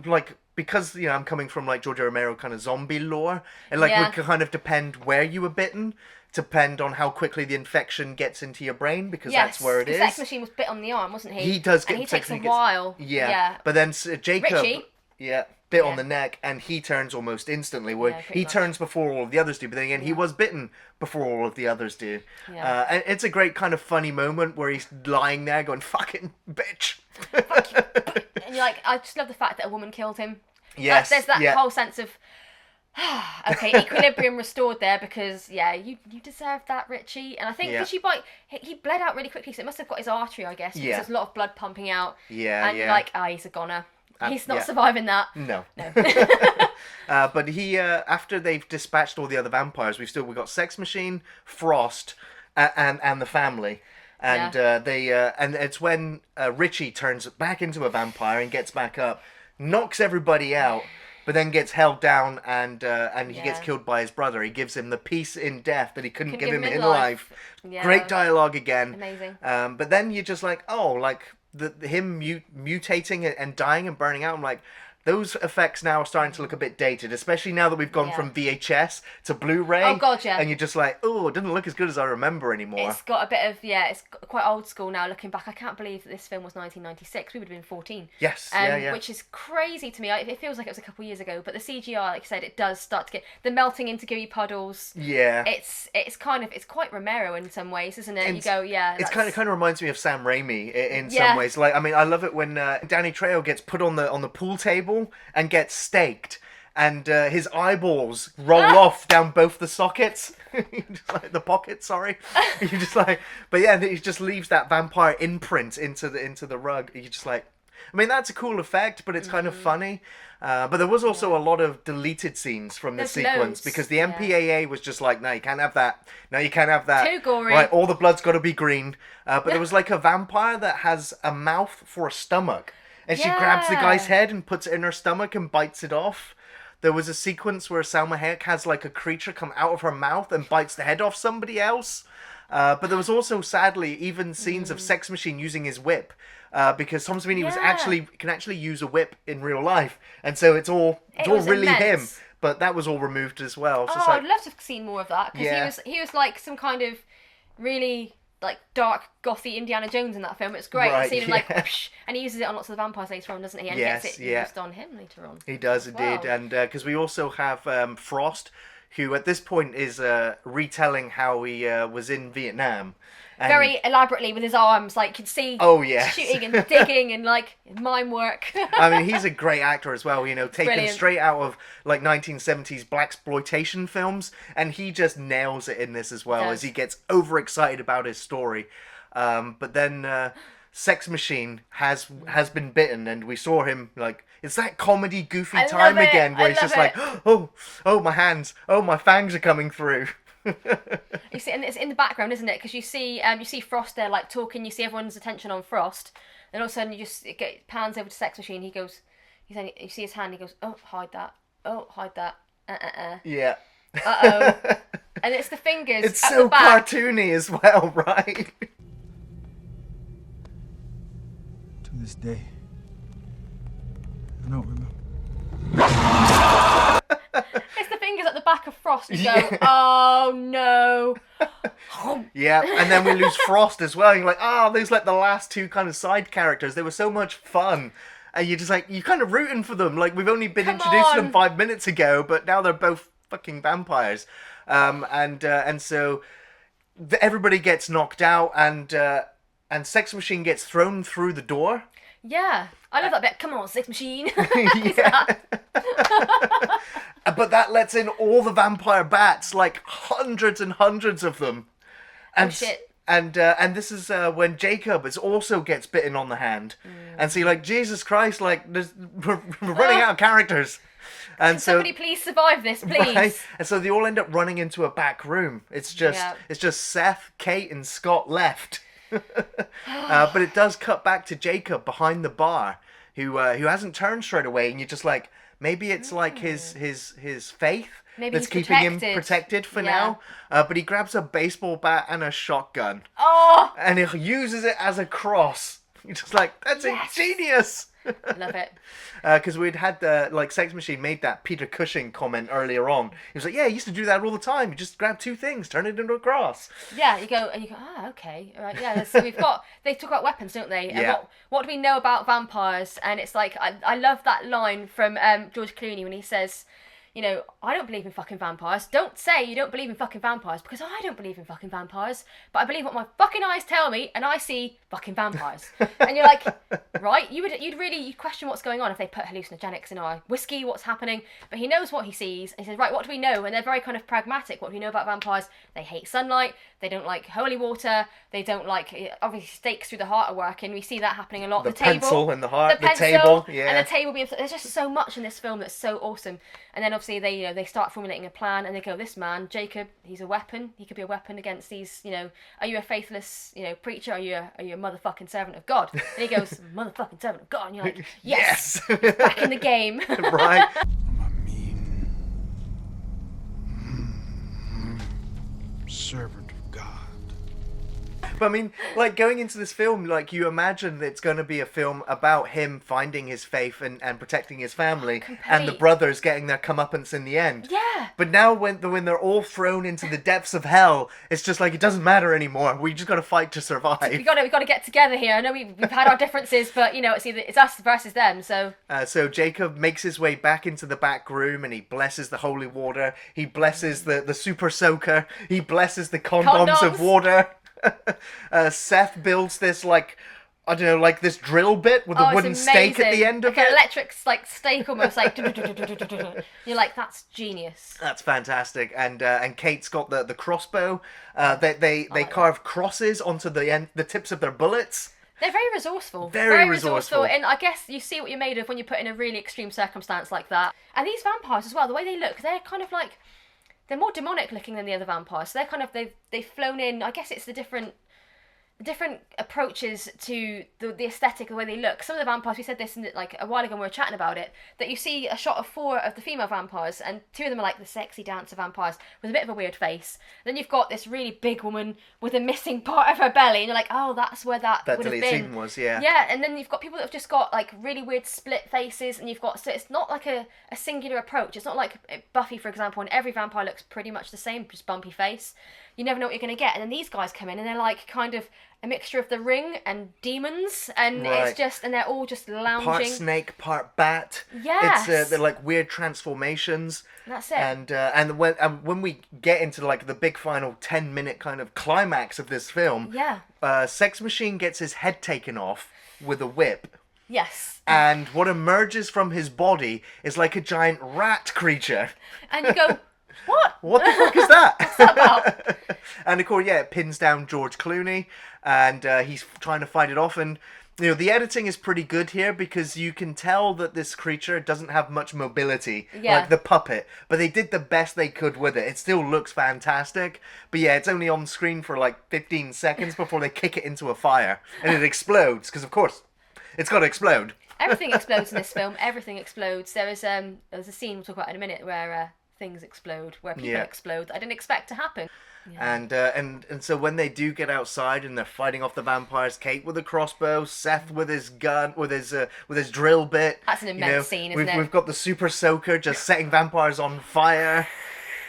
Like because I'm coming from like George A. Romero kind of zombie lore, and like would kind of depend where you were bitten, depend on how quickly the infection gets into your brain, because that's where it is. Sex Machine was bit on the arm, wasn't he? He does get. And he takes a while. Yeah. But then Jacob. Richie. Yeah. Bit on the neck, and he turns almost instantly. Where he turns before all of the others do, but then again, he was bitten before all of the others do. Yeah. And it's a great kind of funny moment where he's lying there going, "Fucking bitch." And you're like, I just love the fact that a woman killed him. Yes. There's that whole sense of, okay, equilibrium restored there, because you deserve that, Richie. And I think because he bled out really quickly, so it must have got his artery, I guess, because there's a lot of blood pumping out. And you're like, he's a goner. He's not surviving that. No. But he, after they've dispatched all the other vampires, we've got Sex Machine, Frost, and the family, and and it's when Richie turns back into a vampire and gets back up, knocks everybody out, but then gets held down, and he gets killed by his brother. He gives him the peace in death that he couldn't give him in life. Yeah. Great dialogue again. Amazing. But then you're just like, him mutating and dying and burning out. I'm like, those effects now are starting to look a bit dated, especially now that we've gone from VHS to Blu-ray. Oh god, yeah. And you're just like, oh, it doesn't look as good as I remember anymore. It's got a bit of, it's quite old school now looking back. I can't believe that this film was 1996. We would have been 14. Yes, Which is crazy to me. It feels like it was a couple of years ago, but the CGI, like I said, it does start to get the melting into gooey puddles. Yeah. It's quite Romero in some ways, isn't it? And you go, It kind of reminds me of Sam Raimi in some ways. Like, I mean, I love it when Danny Trejo gets put on the pool table and gets staked. and his eyeballs roll off down both the sockets. Just like the pockets, sorry. You just like, but yeah, he just leaves that vampire imprint into the rug. You just like, I mean, that's a cool effect, but it's kind of funny. But there was also a lot of deleted scenes from this sequence loads. because the MPAA was just like, no, you can't have that. No, you can't have that. Too gory. Right, all the blood's got to be green. But there was like a vampire that has a mouth for a stomach. And she grabs the guy's head and puts it in her stomach and bites it off. There was a sequence where Salma Hayek has like a creature come out of her mouth and bites the head off somebody else. But there was also, sadly, even scenes of Sex Machine using his whip. Because Tom Savini can actually use a whip in real life. And so it's all really immense. him. But that was all removed as well. So I'd love to have seen more of that. Because he was like some kind of really like dark, gothy Indiana Jones in that film. It's great. Right, Seeing him like, psh, and he uses it on lots of the vampires later on, doesn't he? And Yes, gets it yeah. used on him later on. he does indeed. And because we also have Frost, who at this point is retelling how he was in Vietnam. And very elaborately with his arms, like you could see shooting and digging and like mime work. I mean, he's a great actor as well, you know, taken Brilliant. straight out of like 1970s blaxploitation films, and he just nails it in this as well as he gets overexcited about his story. But then Sex Machine has been bitten, and we saw him like, it's that comedy goofy I time love it. again where I he's just love like, oh my hands, oh my fangs are coming through. You see, and it's in the background, isn't it? Because you see Frost there, like talking. You see everyone's attention on Frost. Then all of a sudden, it pans over to Sex Machine. You see his hand. He goes, "Oh, hide that. Oh, hide that. Yeah. Oh. And it's the fingers. It's at so the back. cartoony as well, right? To this day, I don't remember. It's the fingers at the back of Frost. You go, oh no. Yeah, and then we lose Frost as well. You're like, those like the last two kind of side characters. They were so much fun. And you're just like, you're kind of rooting for them. Like, we've only been introduced to them 5 minutes ago, but now they're both fucking vampires. And so everybody gets knocked out, and Sex Machine gets thrown through the door. Yeah, I love that bit. Come on, Sex Machine. But that lets in all the vampire bats, like hundreds and hundreds of them. And, shit. And this is when Jacob also gets bitten on the hand. And so you're like, Jesus Christ, like, we're running out of characters. And Can somebody please survive this, please? Right? And so they all end up running into a back room. It's just Seth, Kate, and Scott left. But it does cut back to Jacob behind the bar, who hasn't turned straight away, and you're just like, maybe it's like his faith Maybe that's he's keeping him protected. protected for now. But he grabs a baseball bat and a shotgun, and he uses it as a cross. You're just like, that's ingenious. I love it. Because we'd had Sex Machine made that Peter Cushing comment earlier on. He was like, yeah, he used to do that all the time. You just grab two things, turn it into a cross. Yeah, you go, okay. All right, yeah, so they talk about weapons, don't they? And what do we know about vampires? And it's like, I love that line from George Clooney when he says, you know, I don't believe in fucking vampires. Don't say you don't believe in fucking vampires, because I don't believe in fucking vampires. But I believe what my fucking eyes tell me, and I see fucking vampires. And you're like, right? You'd question what's going on if they put hallucinogenics in our whiskey, what's happening. But he knows what he sees. And he says, right, what do we know? And they're very kind of pragmatic. What do we know about vampires? They hate sunlight. They don't like holy water. They don't like, obviously, stakes through the heart are working. We see that happening a lot. The pencil in the heart, the table, yeah. And the table being, there's just so much in this film that's so awesome. And then obviously they start formulating a plan, and they go, this man, Jacob, he's a weapon. He could be a weapon against these, are you a faithless, preacher? Are you a motherfucking servant of God? And he goes, motherfucking servant of God. And you're like, yes! He's back in the game. Right. I'm a mean servant of God. But I mean, like, going into this film, like, you imagine that it's going to be a film about him finding his faith and protecting his family, and the brothers getting their comeuppance in the end. Yeah. But now when they're all thrown into the depths of hell, it's just like, it doesn't matter anymore. We just got to fight to survive. We got to get together here. I know we've had our differences, but it's us versus them. So. So Jacob makes his way back into the back room, and he blesses the holy water. He blesses the super soaker. He blesses the condoms of water. Seth builds this like I don't know, like this drill bit with a wooden stake at the end of like it. An electric like stake almost like. You're like, that's genius. That's fantastic. And Kate's got the crossbow. They carve crosses onto the tips of their bullets. They're very resourceful. Very resourceful. And I guess you see what you're made of when you're put in a really extreme circumstance like that. And these vampires as well, the way they look, they're kind of like, they're more demonic looking than the other vampires. So they're kind of, they've flown in, I guess it's the different approaches to the aesthetic, the way they look. Some of the vampires, we said this like a while ago when we were chatting about it, that you see a shot of 4 of the female vampires, and 2 of them are like the sexy dancer vampires with a bit of a weird face. Then you've got this really big woman with a missing part of her belly, and you're like, oh, that's where that would have been. Scene was, yeah. Yeah, and then you've got people that have just got like really weird split faces, and you've got, so it's not like a singular approach. It's not like Buffy, for example, and every vampire looks pretty much the same, just bumpy face. You never know what you're going to get. And then these guys come in and they're like kind of a mixture of the Ring and demons, and it's just, and they're all just lounging. Part snake, part bat. Yes. They're like weird transformations. That's it. And when we get into like the big final 10-minute kind of climax of this film, Sex Machine gets his head taken off with a whip. Yes. And what emerges from his body is like a giant rat creature. And you go, what? What the fuck is that? What's that about? And of course, it pins down George Clooney, and he's trying to fight it off. And the editing is pretty good here because you can tell that this creature doesn't have much mobility, like the puppet. But they did the best they could with it. It still looks fantastic. But it's only on screen for like 15 seconds before they kick it into a fire, and it explodes because, of course, it's got to explode. Everything explodes in this film. Everything explodes. There's a scene we'll talk about in a minute where things explode, where people explode. I didn't expect to happen. Yeah. And so when they do get outside and they're fighting off the vampires, Kate with a crossbow, Seth with his gun, with his drill bit. That's an immense scene, isn't it? We've got the super soaker just setting vampires on fire.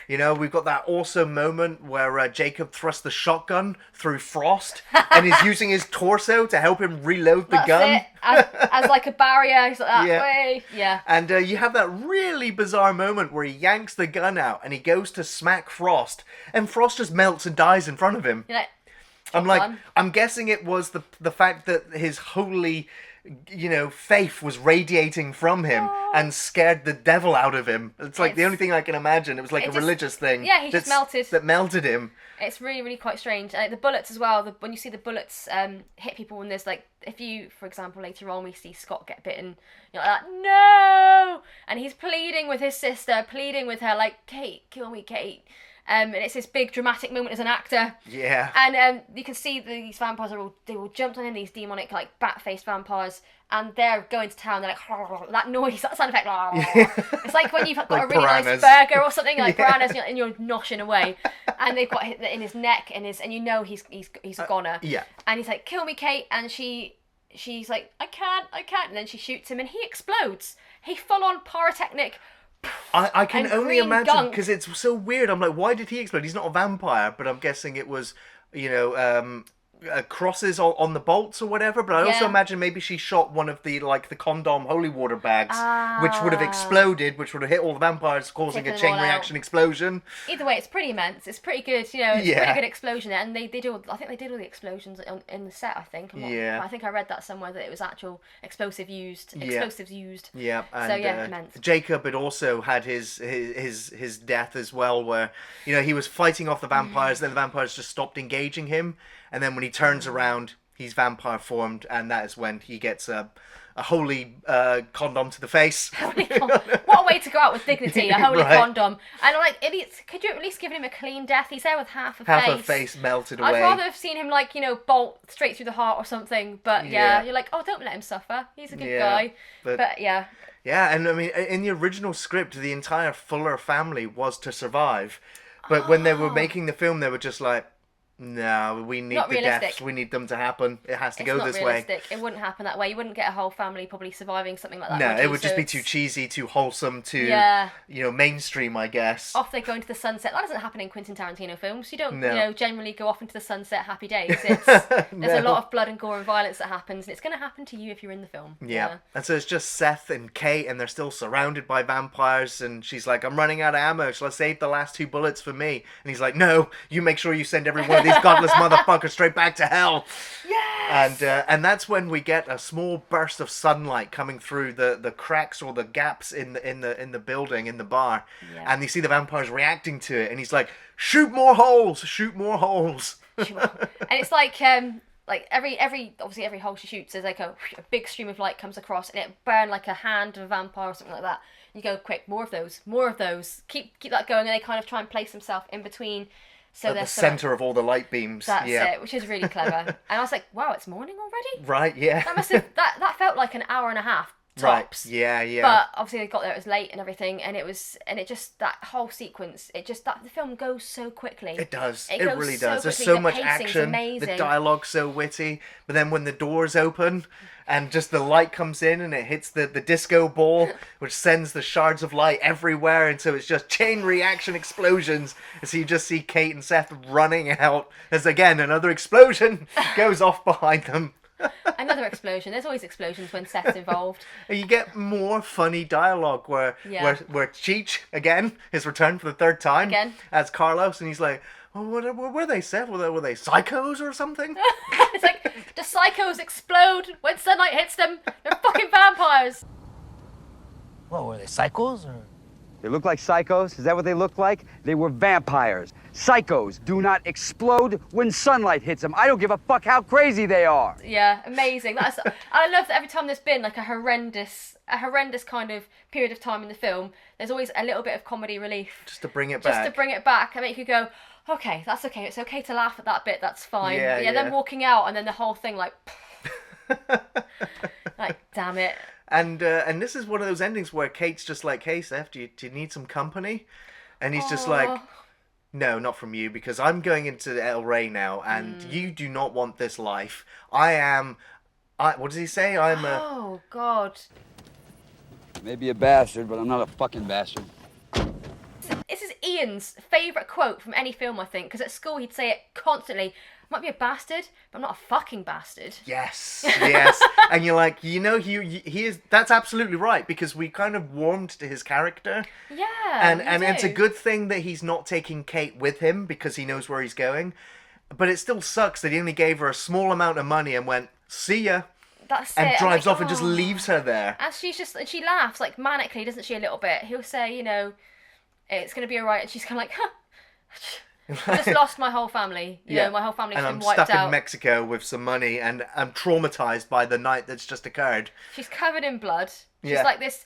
We've got that awesome moment where Jacob thrusts the shotgun through frost and is using his torso to help him reload the gun. It. As like a barrier, he's like that way. Yeah. And you have that really bizarre moment where he yanks the gun out and he goes to smack Frost, and Frost just melts and dies in front of him. You're like, I'm guessing it was the fact that his holy faith was radiating from him and scared the devil out of him. It's like the only thing I can imagine. It was like a religious thing. Yeah, he just melted. That melted him. It's really, really quite strange. The bullets as well, when you see the bullets hit people, and there's like, if you, for example, later on we see Scott get bitten, you're like, no! And he's pleading with his sister, pleading with her, like, Kate, kill me, Kate. And it's this big dramatic moment as an actor. Yeah. And you can see these vampires they all jumped on him, these demonic, like, bat-faced vampires, and they're going to town. They're like, that noise, that sound effect. It's like when you've got like a really piranhas. nice burger or something, like piranhas, and you're noshing away. And they've got it in his neck, and he's a goner. Yeah. And he's like, kill me, Kate. And she's like, I can't. And then she shoots him, and he explodes. He full-on pyrotechnic. I can only imagine, because gunk. it's so weird. I'm like, why did he explode? He's not a vampire, but I'm guessing it was, crosses on the bolts or whatever. But I also imagine maybe she shot one of the condom holy water bags, which would have exploded, which would have hit all the vampires, causing a chain reaction explosion. Either way, it's pretty immense. It's pretty good. It's a pretty good explosion there, and they did all. I think they did all the explosions in the set. I think. I think I read that somewhere that it was actual explosives used. Yeah. And, so immense. Jacob had also had his death as well, where he was fighting off the vampires, then the vampires just stopped engaging him. And then when he turns around, he's vampire formed, and that is when he gets a holy condom to the face. What a way to go out with dignity, a holy condom. And could you at least give him a clean death? He's there with half a face. Half a face melted away. I'd rather have seen him bolt straight through the heart or something. But you're like, oh, don't let him suffer. He's a good guy. But yeah. Yeah, and I mean, in the original script, the entire Fuller family was to survive. But when they were making the film, they were just like, no, we need the deaths. We need them to happen. It has to go this way. It wouldn't happen that way. You wouldn't get a whole family probably surviving something like that. No, it would just be too cheesy, too wholesome, too mainstream, I guess. Off they go into the sunset. That doesn't happen in Quentin Tarantino films. You don't, generally go off into the sunset happy days. There's a lot of blood and gore and violence that happens, and it's going to happen to you if you're in the film. Yeah. And so it's just Seth and Kate, and they're still surrounded by vampires, and she's like, I'm running out of ammo. Shall I save the last 2 bullets for me? And he's like, no, you make sure you send every one of these these godless motherfuckers straight back to hell. Yes. And that's when we get a small burst of sunlight coming through the cracks or the gaps in the building, in the bar, and you see the vampires reacting to it, and he's like, shoot more holes. And it's like every obviously every hole she shoots, there's like a big stream of light comes across, and it burn like a hand of a vampire or something like that. You go, quick, more of those. Keep that going, and they kind of try and place themselves in between. So at the center of all the light beams. That's it, which is really clever. And I was like, wow, it's morning already? Right, yeah. That felt like an hour and a half tops. Right, yeah. But obviously they got there, it was late and everything, and it just, that whole sequence, the film goes so quickly. It does. It goes really so does. There's quickly. so much pacing's action. amazing. The dialogue's so witty. But then when the doors open and just the light comes in and it hits the disco ball, which sends the shards of light everywhere, and so it's just chain reaction explosions. And so you just see Kate and Seth running out as, again, another explosion goes off behind them. Another explosion. There's always explosions when Seth's involved. You get more funny dialogue where Cheech, again, is returned for the third time Again. as Carlos, and he's like, oh, what were they, Seth? Were they psychos or something? It's like, the psychos explode when sunlight hits them. They're fucking vampires. Well, were they psychos or? They look like psychos? Is that what they look like? They were vampires. Psychos do not explode when sunlight hits them. I don't give a fuck how crazy they are. Yeah, amazing. I love that every time there's been like a horrendous kind of period of time in the film, there's always a little bit of comedy relief. Just to bring it back and make you go, okay, that's okay. It's okay to laugh at that bit. That's fine. Yeah. Then walking out and then the whole thing like damn it. And this is one of those endings where Kate's just like, hey, Seth, do you need some company? And he's just like, no, not from you, because I'm going into El Rey now, and you do not want this life. What does he say? Oh, God. Maybe a bastard, but I'm not a fucking bastard. This is Ian's favourite quote from any film, I think, because at school he'd say it constantly. I might be a bastard, but I'm not a fucking bastard. Yes. And you're like, he is. That's absolutely right, because we kind of warmed to his character. Yeah. And it's a good thing that he's not taking Kate with him because he knows where he's going. But it still sucks that he only gave her a small amount of money and went, see ya. That's and it. drives off and just leaves her there. And she laughs like manically, doesn't she, a little bit? He'll say, it's going to be all right. And she's kind of like, huh. I just lost my whole family. You know, my whole family's been wiped out. And I'm stuck in Mexico with some money, and I'm traumatized by the night that's just occurred. She's covered in blood. She's like this,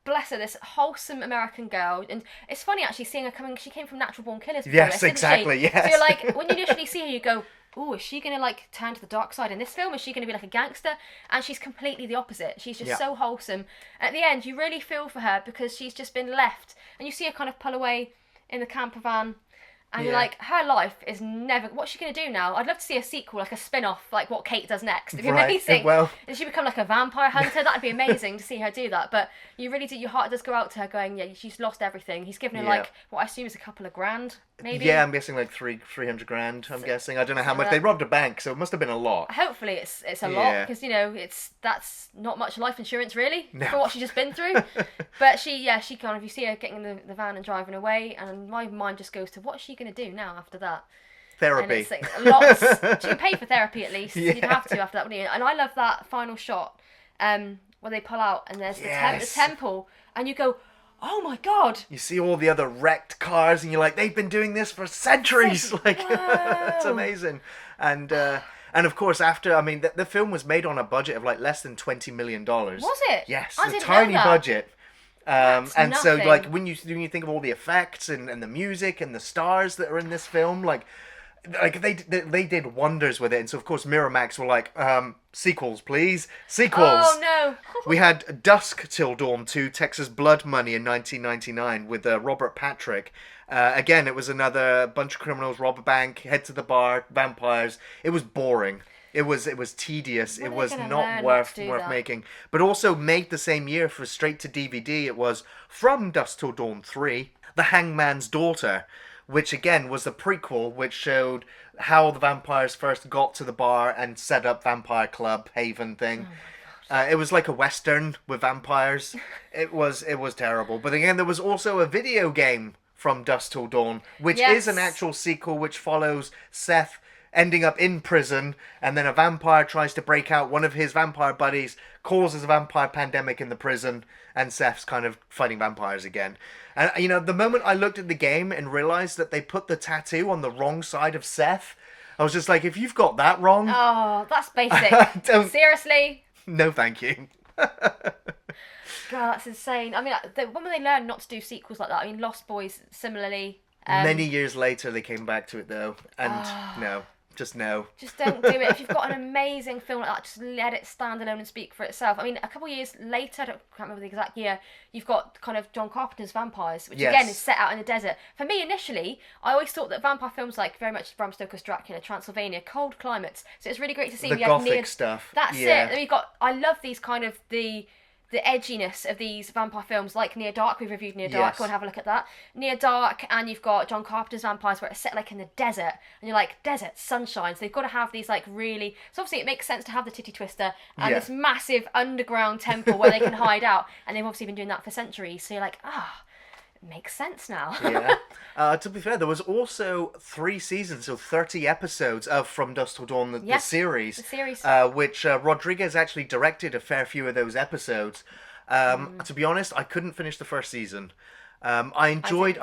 bless her, this wholesome American girl. And it's funny actually seeing her coming. She came from Natural Born Killers. Yes, exactly. Yes. So you're like, when you initially see her, you go, oh, is she going to like turn to the dark side in this film? Is she going to be like a gangster? And she's completely the opposite. She's just so wholesome. At the end, you really feel for her because she's just been left. And you see her kind of pull away in the camper van. And you're like, her life is never... What's she going to do now? I'd love to see a sequel, like a spin-off, like what Kate does next. It'd be amazing. Well... Does she become like a vampire hunter? That'd be amazing to see her do that. But you really do... Your heart does go out to her going, yeah, she's lost everything. He's given her like, what I assume is a couple of grand, maybe? Yeah, I'm guessing like 300 grand, I'm guessing. I don't know how much. They robbed a bank, so it must have been a lot. Hopefully it's a lot, because, that's not much life insurance, really, for what she's just been through. But she kind of... You see her getting in the van and driving away, and my mind just goes to, what's she going to do now after that? Therapy. And it's like lots. She can pay for therapy at least. Yeah. You'd have to after that, wouldn't you? And I love that final shot where they pull out and there's the temple, and you go, oh my God. You see all the other wrecked cars, and you're like, they've been doing this for centuries. Like, it's amazing. And of course, after, the film was made on a budget of like less than $20 million. Was it? Yes, I a didn't tiny know that. budget. And nothing. so, like, when you think of all the effects and the music and the stars that are in this film, like they did wonders with it. And so, of course, Miramax were like, sequels, please. Sequels. Oh, no. We had Dusk Till Dawn 2, Texas Blood Money in 1999 with Robert Patrick. Again, it was another bunch of criminals, rob a bank, head to the bar, vampires. It was boring. It was tedious. It was not worth making. But also made the same year for straight to DVD. It was from Dusk Till Dawn 3, The Hangman's Daughter, which again was the prequel, which showed how the vampires first got to the bar and set up Vampire Club Haven thing. It was like a Western with vampires. It was terrible. But again, there was also a video game From Dusk Till Dawn, which Yes. is an actual sequel which follows Seth ending up in prison, and then a vampire tries to break out. One of his vampire buddies causes a vampire pandemic in the prison, and Seth's kind of fighting vampires again. And, you know, the moment I looked at the game and realized that they put the tattoo on the wrong side of Seth, I was just like, if you've got that wrong... Oh, that's basic. Seriously? No, thank you. God, that's insane. I mean, when they learn not to do sequels like that, I mean, Lost Boys, similarly... Many years later, they came back to it, though, and no. Just no. Just don't do it. If you've got an amazing film like that, just let it stand alone and speak for itself. I mean, a couple of years later, I can't remember the exact year, you've got kind of John Carpenter's Vampires, which again is set out in the desert. For me, initially, I always thought that vampire films, like very much Bram Stoker's Dracula, Transylvania, cold climates. So it's really great to see the gothic stuff. That's it. And you've got. I love these kind of the edginess of these vampire films, like Near Dark. We've reviewed Near Dark. Go and have a look at that. Near Dark, and you've got John Carpenter's Vampires, where it's set like in the desert, and you're like, desert, sunshine. So they've got to have these like really. So obviously it makes sense to have the titty twister and this massive underground temple where they can hide out, and they've obviously been doing that for centuries. So you're like, it makes sense now. To be fair, there was also 3 seasons, so 30 episodes of From Dusk Till Dawn, the series. Which Rodriguez actually directed a fair few of those episodes. To be honest, I couldn't finish the first season. I enjoyed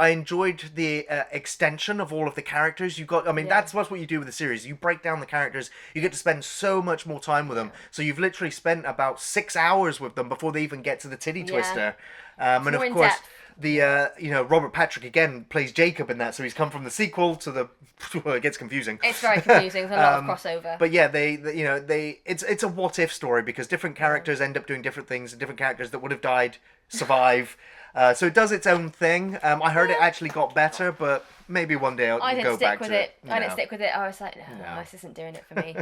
the extension of all of the characters. That's what you do with the series. You break down the characters. You get to spend so much more time with them. So you've literally spent about 6 hours with them before they even get to the titty twister. And of course, Robert Patrick again plays Jacob in that. So he's come from the sequel to the. Well, it gets confusing. It's very confusing. There's a lot of crossover. But yeah, it's a what if story, because different characters end up doing different things, and different characters that would have died survive. So it does its own thing. I heard it actually got better, but maybe one day I'll go back to it. I didn't stick with it. I was like, no, this isn't doing it for me.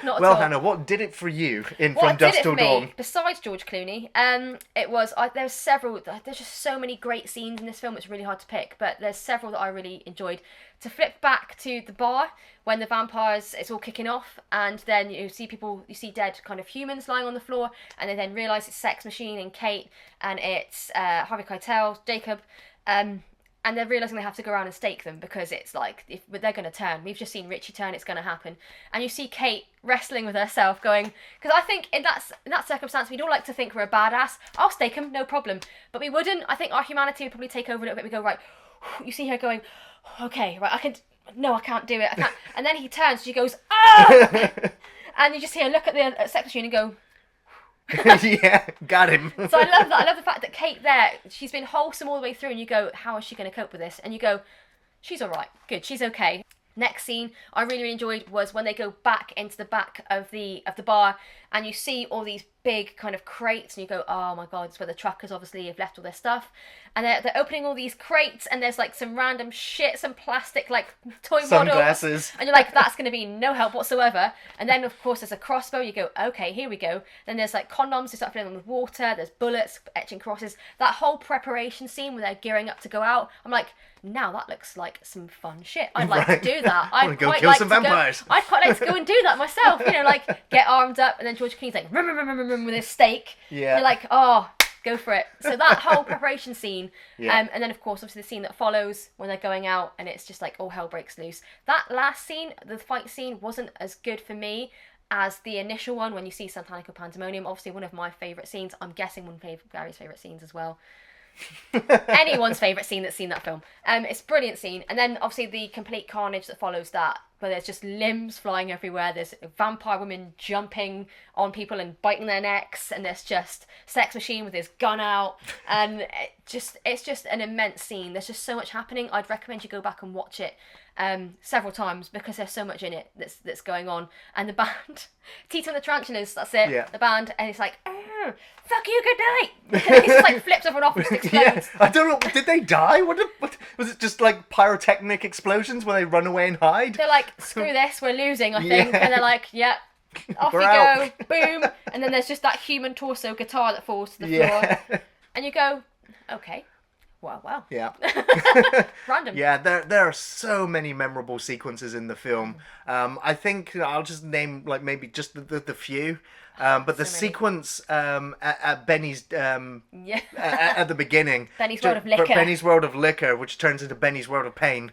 Not well, at all. Hannah, what did it for you From Dusk Till Dawn? Besides George Clooney, there's several. There's just so many great scenes in this film. It's really hard to pick, but there's several that I really enjoyed. To flip back to the bar when the vampires, it's all kicking off, and then you see dead kind of humans lying on the floor, and they then realise it's Sex Machine and Kate, and it's Harvey Keitel, Jacob, and they're realising they have to go around and stake them, because it's like, if they're going to turn. We've just seen Richie turn, it's going to happen. And you see Kate wrestling with herself, going, because I think in that circumstance, we'd all like to think we're a badass. I'll stake him, no problem. But we wouldn't. I think our humanity would probably take over a little bit. We go, right, you see her going, okay, right, I can't do it, I can't. And then he turns, she goes, ah! And you just hear, look at the Sex Machine and go, yeah, got him. So I love that. I love the fact that Kate there, she's been wholesome all the way through, and you go, how is she going to cope with this? And you go, she's all right, good, she's okay. Next scene I really, really enjoyed was when they go back into the back of the bar, and you see all these big kind of crates, and you go, oh my god, it's where the truckers obviously have left all their stuff, and they're opening all these crates, and there's like some random shit, some plastic like toy sunglasses, models, and you're like, that's going to be no help whatsoever. And then of course there's a crossbow, you go, okay, here we go. Then there's like condoms, they start filling them with water, there's bullets, etching crosses. That whole preparation scene where they're gearing up to go out, I'm like, now that looks like some fun shit. I'd like to do that. I'd go kill some vampires. I'd quite like to go and do that myself. Like get armed up, and then George Clooney's like rum, rum, rum, rum, rum, with his stake. Yeah. You're like, oh, go for it. So that whole preparation scene, and then of course obviously the scene that follows when they're going out, and it's just like all hell breaks loose. That last scene, the fight scene, wasn't as good for me as the initial one when you see Santanico Pandemonium. Obviously one of my favourite scenes. I'm guessing one of Gary's favourite scenes as well. Anyone's favourite scene that's seen that film. It's a brilliant scene. And then obviously the complete carnage that follows that, where there's just limbs flying everywhere, there's vampire women jumping on people and biting their necks, and there's just Sex Machine with his gun out, and it's just an immense scene. There's just so much happening. I'd recommend you go back and watch it several times, because there's so much in it that's going on. And the band, Tito and the Tarantulas, that's it, the band, and it's like, fuck you, good night. And it just like flips over and off and just explodes. I don't know, did they die? What was it, just like pyrotechnic explosions where they run away and hide? They're like, screw this, we're losing, I think. And they're like, yep, off We're you out. go, boom. And then there's just that human torso guitar that falls to the floor. And you go, okay, wow. Yeah. Random. Yeah, there are so many memorable sequences in the film. I think I'll just name like maybe just the few. But the sequence at Benny's at the beginning, Benny's World of Liquor. Benny's World of Liquor, which turns into Benny's World of Pain,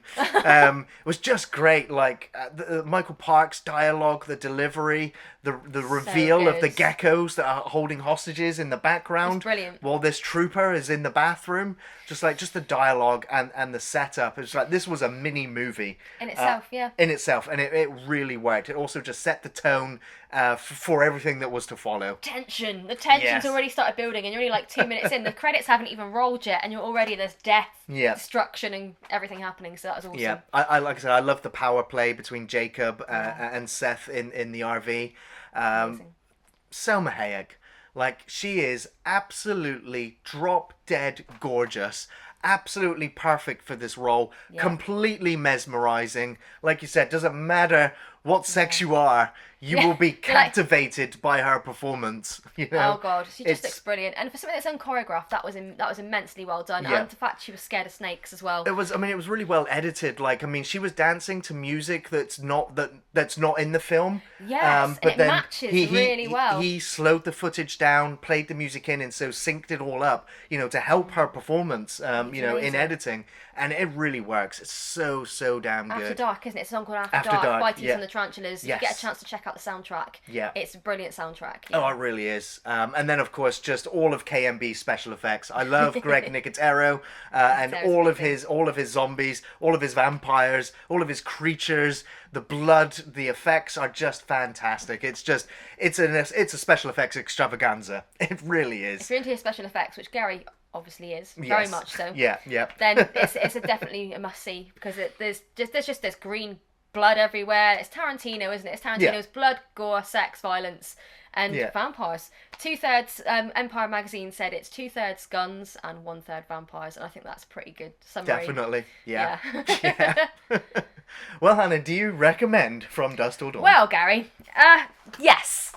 was just great. Like the Michael Parks dialogue, the delivery, the reveal of the geckos that are holding hostages in the background. It's brilliant. While this trooper is in the bathroom, just the dialogue and the setup. It's like this was a mini movie in itself, in itself, and it really worked. It also just set the tone for everything that was to follow. The tension's already started building, and you're only like 2 minutes in. The credits haven't even rolled yet, and you're already there's death, destruction, and everything happening. So that was awesome. Yeah, I like I said, I love the power play between Jacob and Seth in the RV. Selma Hayek, like she is absolutely drop dead gorgeous. Absolutely perfect for this role. Completely mesmerizing. Like you said, doesn't matter what sex you are, you will be captivated by her performance. You know? Oh god, she just looks brilliant. And for something that's unchoreographed, that was immensely well done. And the fact she was scared of snakes as well. It was really well edited. Like, I mean, she was dancing to music that's not in the film. Yes, but and it matches really well. He slowed the footage down, played the music in, and so synced it all up, to help her performance, in editing. And it really works. It's so damn good. After Dark, isn't it? It's a song called After Dark by Keitel and the Tarantulas. Yes. You get a chance to check out the soundtrack. Yeah. It's a brilliant soundtrack. Oh, it really is. And then, of course, just all of KMB's special effects. I love Greg Nicotero and all of his zombies, all of his vampires, all of his creatures. The blood, the effects are just fantastic. It's a special effects extravaganza. It really is. If you're into his special effects, which Gary obviously is, very much so. Yeah. Then it's definitely a must see because there's just this green blood everywhere. It's Tarantino, isn't it? It's Tarantino's blood, gore, sex, violence, and vampires. 2/3. Empire magazine said it's 2/3 guns and 1/3 vampires, and I think that's a pretty good summary. Definitely, yeah. Well, Hannah, do you recommend From Dusk Till Dawn? Well, Gary, yes,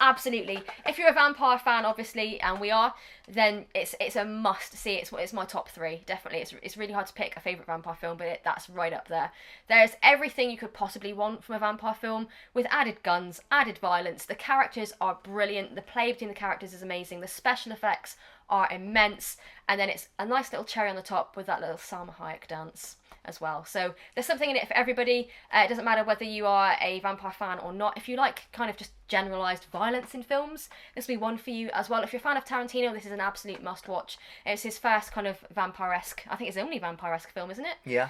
absolutely. If you're a vampire fan, obviously, and we are, then it's a must see. It's my top 3, definitely. It's really hard to pick a favourite vampire film, but that's right up there. There's everything you could possibly want from a vampire film, with added guns, added violence. The characters are brilliant. The play between the characters is amazing. The special effects are immense, and then it's a nice little cherry on the top with that little Salma Hayek dance as well. So there's something in it for everybody. It doesn't matter whether you are a vampire fan or not. If you like kind of just generalised violence in films, this will be one for you as well. If you're a fan of Tarantino, this is an absolute must watch. It's his first kind of vampire-esque, I think it's the only vampire-esque film, isn't it? Yeah.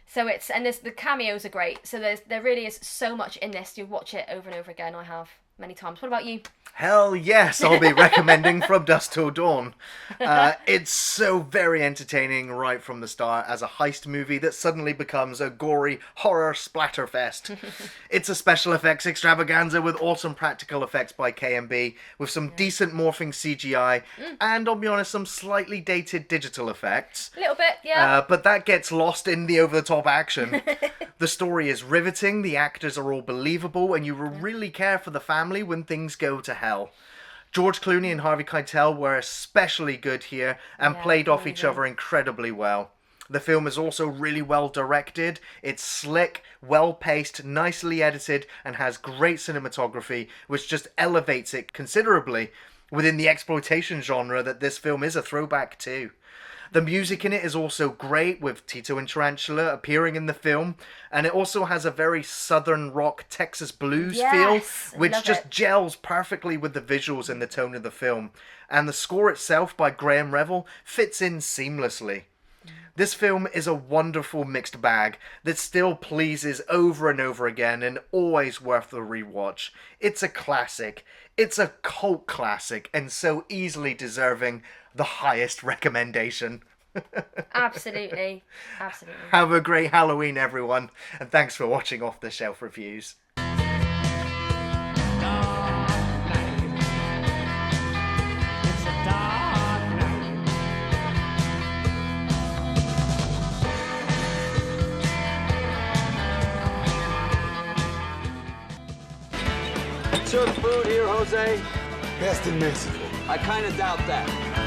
So the cameos are great. So there really is so much in this. You watch it over and over again. I have many times. What about you? Hell yes, I'll be recommending From Dusk Till Dawn. It's so very entertaining right from the start as a heist movie that suddenly becomes a gory horror splatterfest. It's a special effects extravaganza with awesome practical effects by KMB, with some decent morphing CGI, and I'll be honest, some slightly dated digital effects. A little bit, yeah. But that gets lost in the over-the-top action. The story is riveting, the actors are all believable, and you will really care for the family when things go to hell. George Clooney and Harvey Keitel were especially good here and played off each other incredibly well. The film is also really well directed. It's slick, well-paced, nicely edited, and has great cinematography, which just elevates it considerably within the exploitation genre that this film is a throwback to. The music in it is also great, with Tito and Tarantula appearing in the film, and it also has a very southern rock Texas blues feel, which just gels perfectly with the visuals and the tone of the film. And the score itself by Graham Revell fits in seamlessly. This film is a wonderful mixed bag that still pleases over and over again and always worth the rewatch. It's a classic. It's a cult classic and so easily deserving the highest recommendation. Absolutely. Have a great Halloween, everyone, and thanks for watching Off the Shelf Reviews. Surf food here, Jose? Best in Mexico. I kind of doubt that.